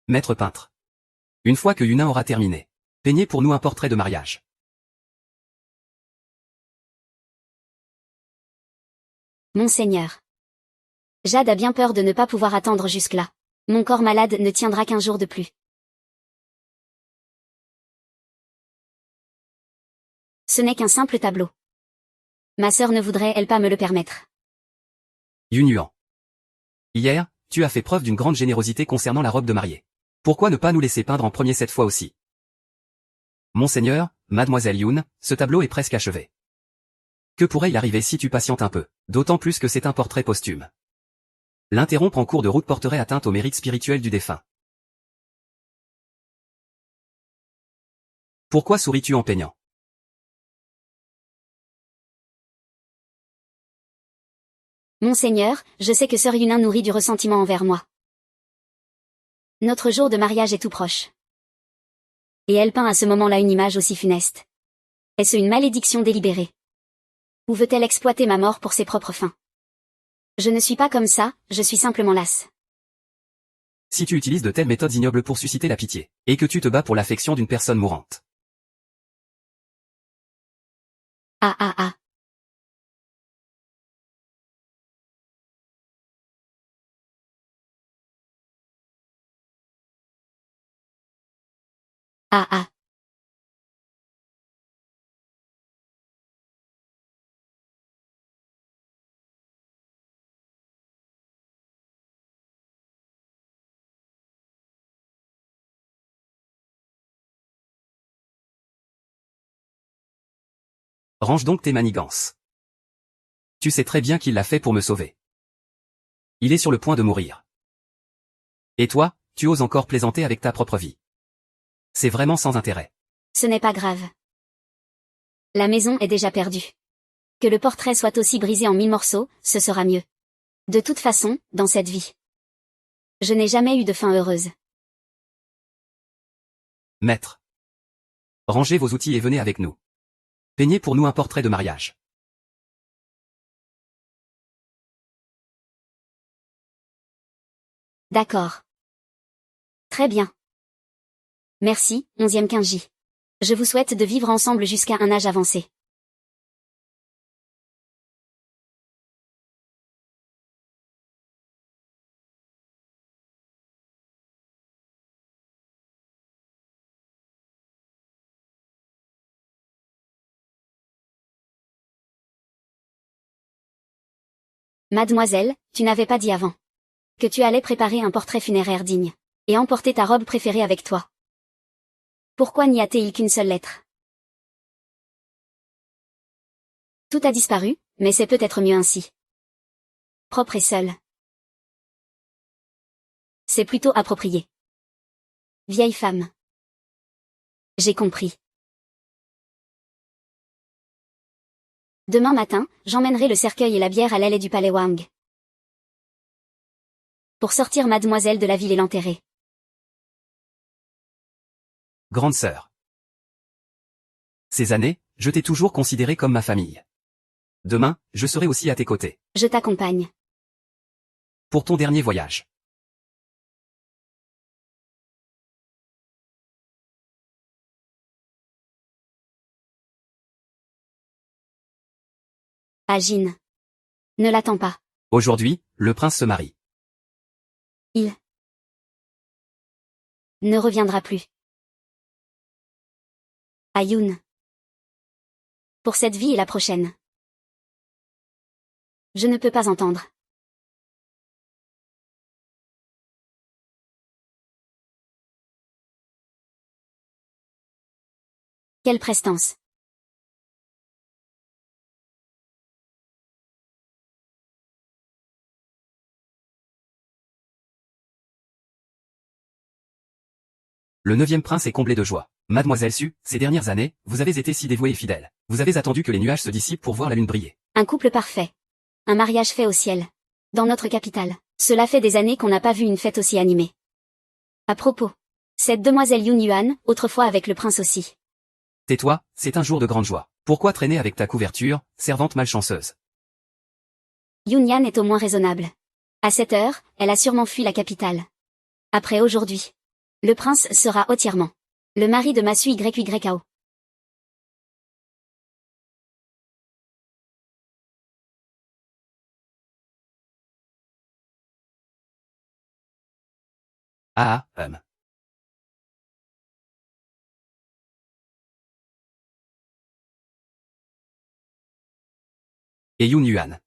Maître peintre. Une fois que Yunin aura terminé, peignez pour nous un portrait de mariage. Monseigneur. Jade a bien peur de ne pas pouvoir attendre jusque-là. Mon corps malade ne tiendra qu'1 jour de plus. Ce n'est qu'un simple tableau. Ma sœur ne voudrait-elle pas me le permettre? Yunuan. Hier, tu as fait preuve d'une grande générosité concernant la robe de mariée. Pourquoi ne pas nous laisser peindre en premier cette fois aussi? Monseigneur, mademoiselle Yoon, ce tableau est presque achevé. Que pourrait-il arriver si tu patientes un peu, d'autant plus que c'est un portrait posthume. L'interrompre en cours de route porterait atteinte au mérite spirituel du défunt. Pourquoi souris-tu en peignant? Monseigneur, je sais que sœur Yunin nourrit du ressentiment envers moi. Notre jour de mariage est tout proche. Et elle peint à ce moment-là une image aussi funeste. Est-ce une malédiction délibérée? Ou veut-elle exploiter ma mort pour ses propres fins? Je ne suis pas comme ça, je suis simplement lasse. Si tu utilises de telles méthodes ignobles pour susciter la pitié, et que tu te bats pour l'affection d'une personne mourante. Ah ah ah. Ah ah. Range donc tes manigances. Tu sais très bien qu'il l'a fait pour me sauver. Il est sur le point de mourir. Et toi, tu oses encore plaisanter avec ta propre vie. C'est vraiment sans intérêt. Ce n'est pas grave. La maison est déjà perdue. Que le portrait soit aussi brisé en 1000 morceaux, ce sera mieux. De toute façon, dans cette vie, je n'ai jamais eu de fin heureuse. Maître. Rangez vos outils et venez avec nous. Peignez pour nous un portrait de mariage. D'accord. Très bien. Merci, 11e 15J. Je vous souhaite de vivre ensemble jusqu'à un âge avancé. Mademoiselle, tu n'avais pas dit avant que tu allais préparer un portrait funéraire digne et emporter ta robe préférée avec toi. Pourquoi n'y a-t-il qu'une seule lettre? Tout a disparu, mais c'est peut-être mieux ainsi. Propre et seul. C'est plutôt approprié. Vieille femme. J'ai compris. Demain matin, j'emmènerai le cercueil et la bière à l'allée du palais Wang. Pour sortir mademoiselle de la ville et l'enterrer. Grande sœur. Ces années, je t'ai toujours considérée comme ma famille. Demain, je serai aussi à tes côtés. Je t'accompagne. Pour ton dernier voyage. Agine. Ne l'attends pas. Aujourd'hui, le prince se marie. Il ne reviendra plus. Ayoun. Pour cette vie et la prochaine. Je ne peux pas entendre. Quelle prestance. Le 9e prince est comblé de joie. Mademoiselle Su, ces dernières années, vous avez été si dévouée et fidèle. Vous avez attendu que les nuages se dissipent pour voir la lune briller. Un couple parfait. Un mariage fait au ciel. Dans notre capitale. Cela fait des années qu'on n'a pas vu une fête aussi animée. À propos. Cette demoiselle Yun Yuan, autrefois avec le prince aussi. Tais-toi, c'est un jour de grande joie. Pourquoi traîner avec ta couverture, servante malchanceuse? Yun Yan est au moins raisonnable. À cette heure, elle a sûrement fui la capitale. Après aujourd'hui. Le prince sera entièrement le mari de Masu YYAO. Ah, Et Yun Yuan.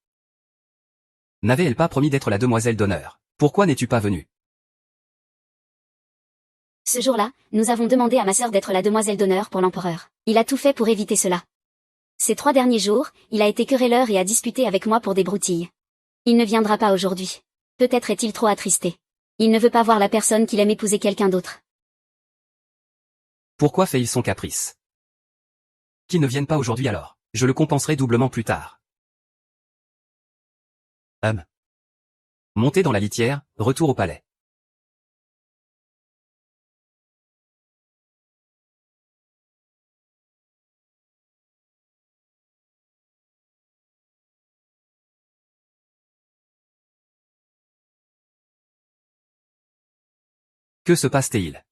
N'avait-elle pas promis d'être la demoiselle d'honneur? Pourquoi n'es-tu pas venue? Ce jour-là, nous avons demandé à ma sœur d'être la demoiselle d'honneur pour l'empereur. Il a tout fait pour éviter cela. Ces 3 derniers jours, il a été querelleur et a disputé avec moi pour des broutilles. Il ne viendra pas aujourd'hui. Peut-être est-il trop attristé. Il ne veut pas voir la personne qu'il aime épouser quelqu'un d'autre. Pourquoi fait-il son caprice? Qu'il ne vienne pas aujourd'hui alors. Je le compenserai doublement plus tard. Montez dans la litière, retour au palais. Que se passe-t-il?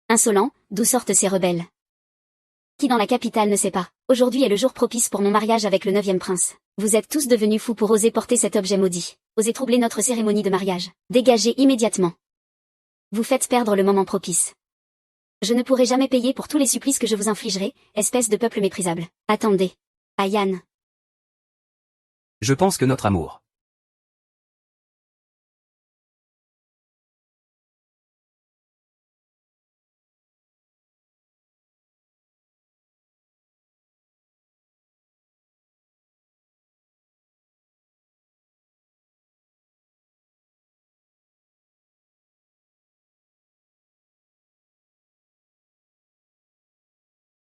Insolent, d'où sortent ces rebelles? Qui dans la capitale ne sait pas? Aujourd'hui est le jour propice pour mon mariage avec le 9e prince. Vous êtes tous devenus fous pour oser porter cet objet maudit. Osez troubler notre cérémonie de mariage. Dégagez immédiatement. Vous faites perdre le moment propice. Je ne pourrai jamais payer pour tous les supplices que je vous infligerai, espèce de peuple méprisable. Attendez. Ayan. Je pense que notre amour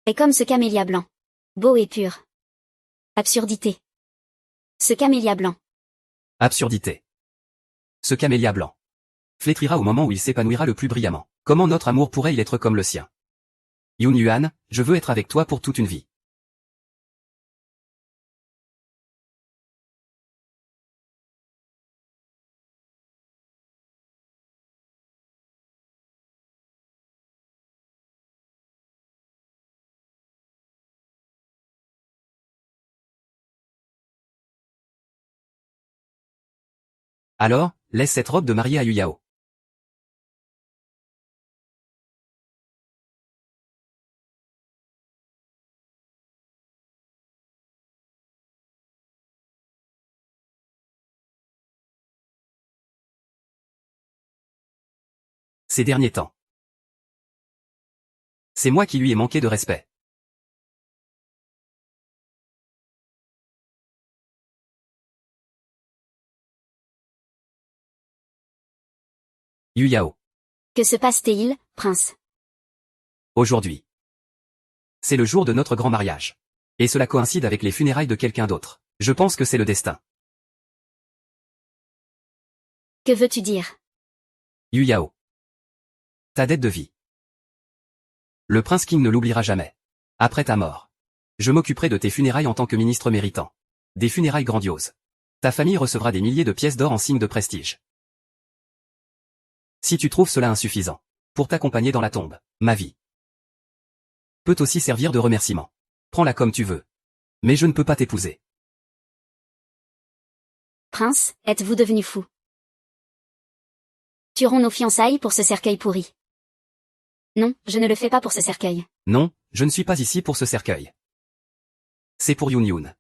est comme ce camélia blanc. Beau et pur. Absurdité. Ce camélia blanc. Absurdité. Ce camélia blanc flétrira au moment où il s'épanouira le plus brillamment. Comment notre amour pourrait-il être comme le sien? Yoon Yuan, je veux être avec toi pour toute une vie. Alors, laisse cette robe de mariée à Yu Yao. Ces derniers temps, c'est moi qui lui ai manqué de respect. Yu Yao, Que se passe-t-il, prince? aujourd'hui, c'est le jour de notre grand mariage. Et cela coïncide avec les funérailles de quelqu'un d'autre. Je pense que c'est le destin. Que veux-tu dire? Yu Yao, ta dette de vie. Le prince King ne l'oubliera jamais. Après ta mort, je m'occuperai de tes funérailles en tant que ministre méritant. Des funérailles grandioses. Ta famille recevra des milliers de pièces d'or en signe de prestige. Si tu trouves cela insuffisant, pour t'accompagner dans la tombe, ma vie peut aussi servir de remerciement. Prends-la comme tu veux. Mais je ne peux pas t'épouser. Prince, êtes-vous devenu fou? Tuerons nos fiançailles pour ce cercueil pourri. Non, je ne le fais pas pour ce cercueil. Non, je ne suis pas ici pour ce cercueil. C'est pour Yoon Yoon.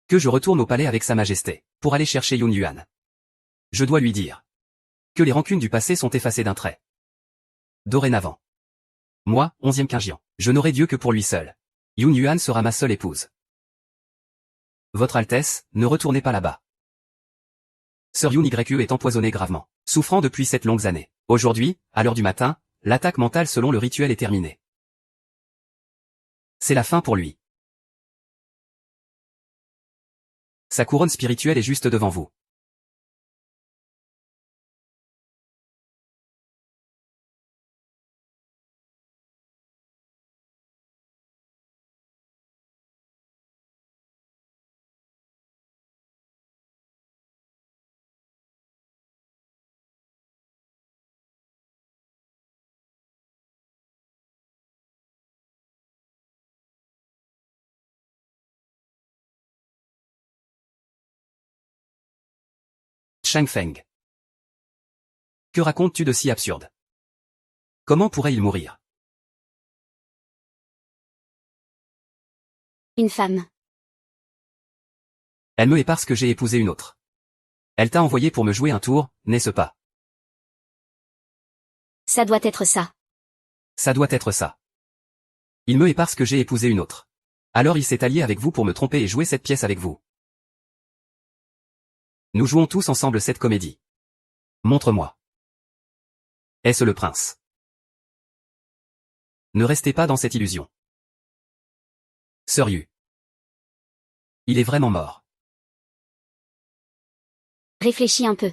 Que je retourne au palais avec Sa Majesté, pour aller chercher Yoon Yuan. Je dois lui dire que les rancunes du passé sont effacées d'un trait. Dorénavant, moi, 11e Qingjian, je n'aurai Dieu que pour lui seul. Yoon Yuan sera ma seule épouse. Votre Altesse, ne retournez pas là-bas. Sir Yoon Yu est empoisonné gravement, souffrant depuis 7 longues années. Aujourd'hui, à l'heure du matin, l'attaque mentale selon le rituel est terminée. C'est la fin pour lui. Sa couronne spirituelle est juste devant vous. Shang Feng. Que racontes-tu de si absurde? Comment pourrait-il mourir? Une femme. Elle me hait parce que j'ai épousé une autre. Elle t'a envoyé pour me jouer un tour, n'est-ce pas? Ça doit être ça. Ça doit être ça. Il me hait parce que j'ai épousé une autre. Alors il s'est allié avec vous pour me tromper et jouer cette pièce avec vous. Nous jouons tous ensemble cette comédie. Montre-moi. Est-ce le prince? Ne restez pas dans cette illusion. Sir Yu. Il est vraiment mort. Réfléchis un peu.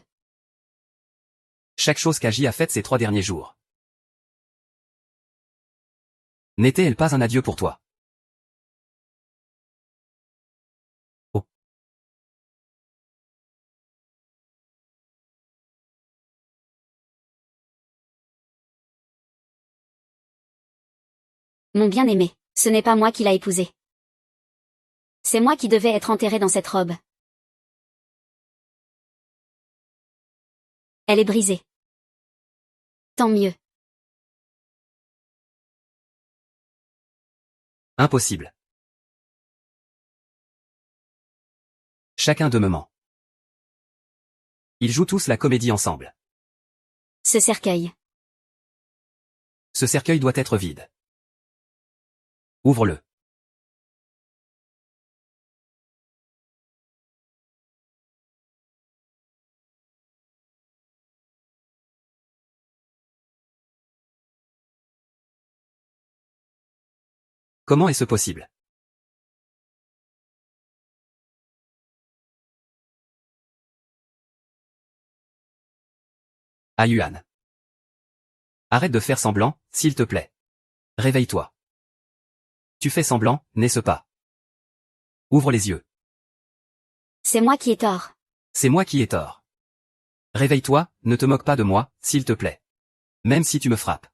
Chaque chose qu'Agi a faite ces 3 derniers jours. N'était-elle pas un adieu pour toi? Mon bien-aimé, ce n'est pas moi qui l'a épousée. C'est moi qui devais être enterrée dans cette robe. Elle est brisée. Tant mieux. Impossible. Chacun d'eux me ment. Ils jouent tous la comédie ensemble. Ce cercueil. Ce cercueil doit être vide. Ouvre-le. Comment est-ce possible? Yuan. Arrête de faire semblant, s'il te plaît. Réveille-toi. Tu fais semblant, n'est-ce pas? Ouvre les yeux. C'est moi qui ai tort. C'est moi qui ai tort. Réveille-toi, ne te moque pas de moi, s'il te plaît. Même si tu me frappes.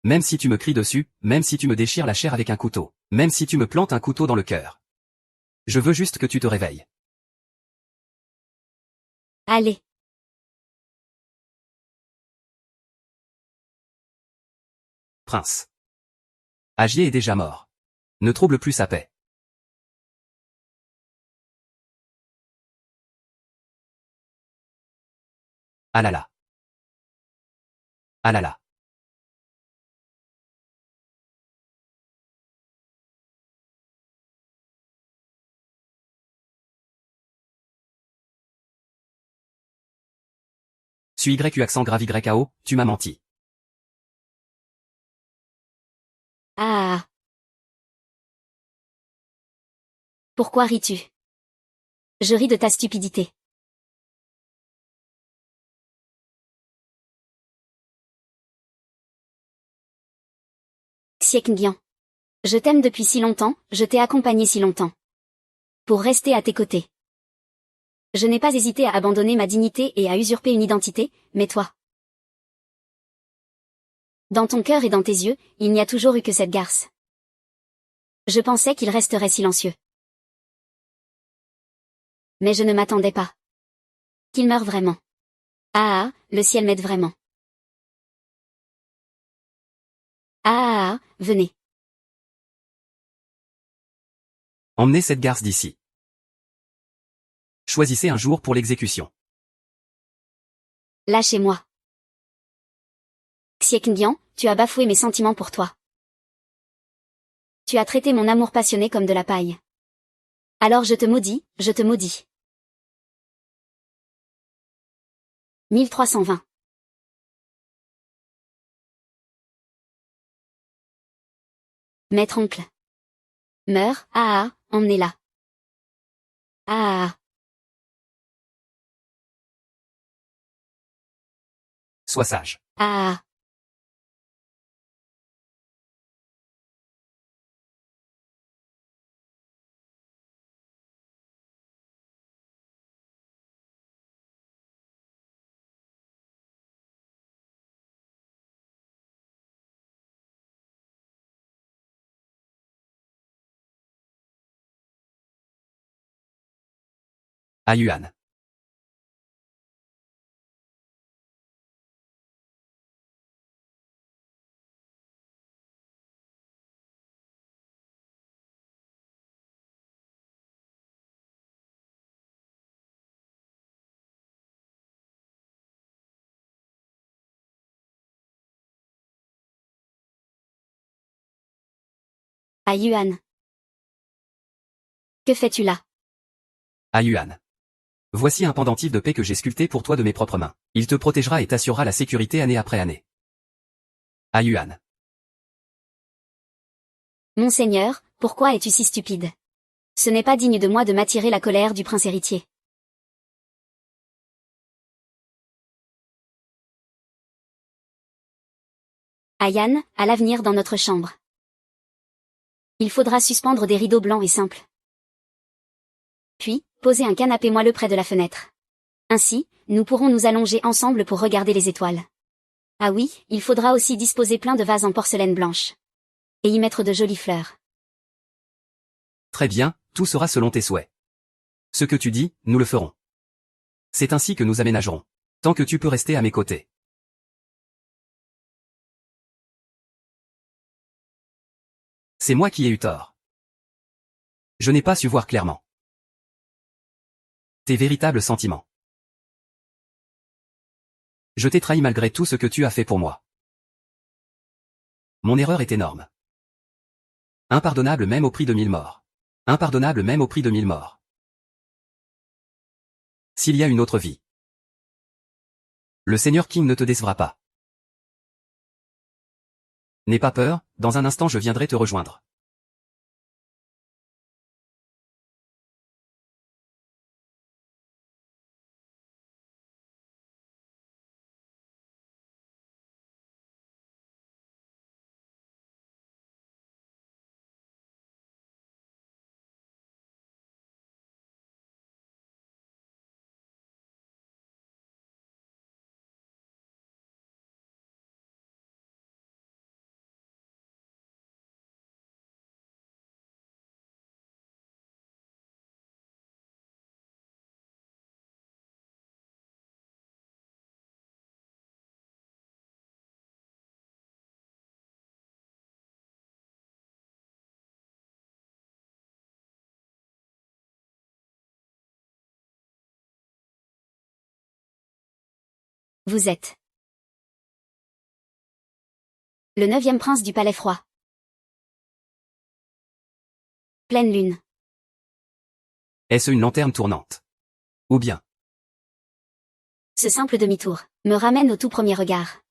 Même si tu me cries dessus, même si tu me déchires la chair avec un couteau, même si tu me plantes un couteau dans le cœur. Je veux juste que tu te réveilles. Allez. Prince. Agier est déjà mort. Ne trouble plus sa paix. Ah là là. Ah là là. Suis YU accent grave YAO, tu m'as menti. Ah. Pourquoi ris-tu? Je ris de ta stupidité. Xiekngian. Je t'aime depuis si longtemps, je t'ai accompagné si longtemps. Pour rester à tes côtés. Je n'ai pas hésité à abandonner ma dignité et à usurper une identité, mais toi. Dans ton cœur et dans tes yeux, il n'y a toujours eu que cette garce. Je pensais qu'il resterait silencieux. Mais je ne m'attendais pas. Qu'il meure vraiment. Ah, le ciel m'aide vraiment. Ah, venez. Emmenez cette garce d'ici. Choisissez un jour pour l'exécution. Lâchez-moi. Xiekngian, tu as bafoué mes sentiments pour toi. Tu as traité mon amour passionné comme de la paille. Alors je te maudis, je te maudis. 1320. Maître oncle. Meurs, emmenez-la. Ah. Sois sage. Ah. Yuan. Yuan. Que fais-tu là? Yuan. Voici un pendentif de paix que j'ai sculpté pour toi de mes propres mains. Il te protégera et t'assurera la sécurité année après année. Yuan. Monseigneur, pourquoi es-tu si stupide? Ce n'est pas digne de moi de m'attirer la colère du prince héritier. Ayan, à l'avenir dans notre chambre. Il faudra suspendre des rideaux blancs et simples. Puis, poser un canapé moelleux près de la fenêtre. Ainsi, nous pourrons nous allonger ensemble pour regarder les étoiles. Ah oui, il faudra aussi disposer plein de vases en porcelaine blanche. Et y mettre de jolies fleurs. Très bien, tout sera selon tes souhaits. Ce que tu dis, nous le ferons. C'est ainsi que nous aménagerons. Tant que tu peux rester à mes côtés. C'est moi qui ai eu tort. Je n'ai pas su voir clairement tes véritables sentiments. Je t'ai trahi malgré tout ce que tu as fait pour moi. Mon erreur est énorme. Impardonnable même au prix de 1000 morts. Impardonnable même au prix de 1000 morts. S'il y a une autre vie, le Seigneur King ne te décevra pas. N'aie pas peur, dans un instant je viendrai te rejoindre. Vous êtes le 9e prince du palais froid. Pleine lune. Est-ce une lanterne tournante? Ou bien Ce simple demi-tour me ramène au tout premier regard.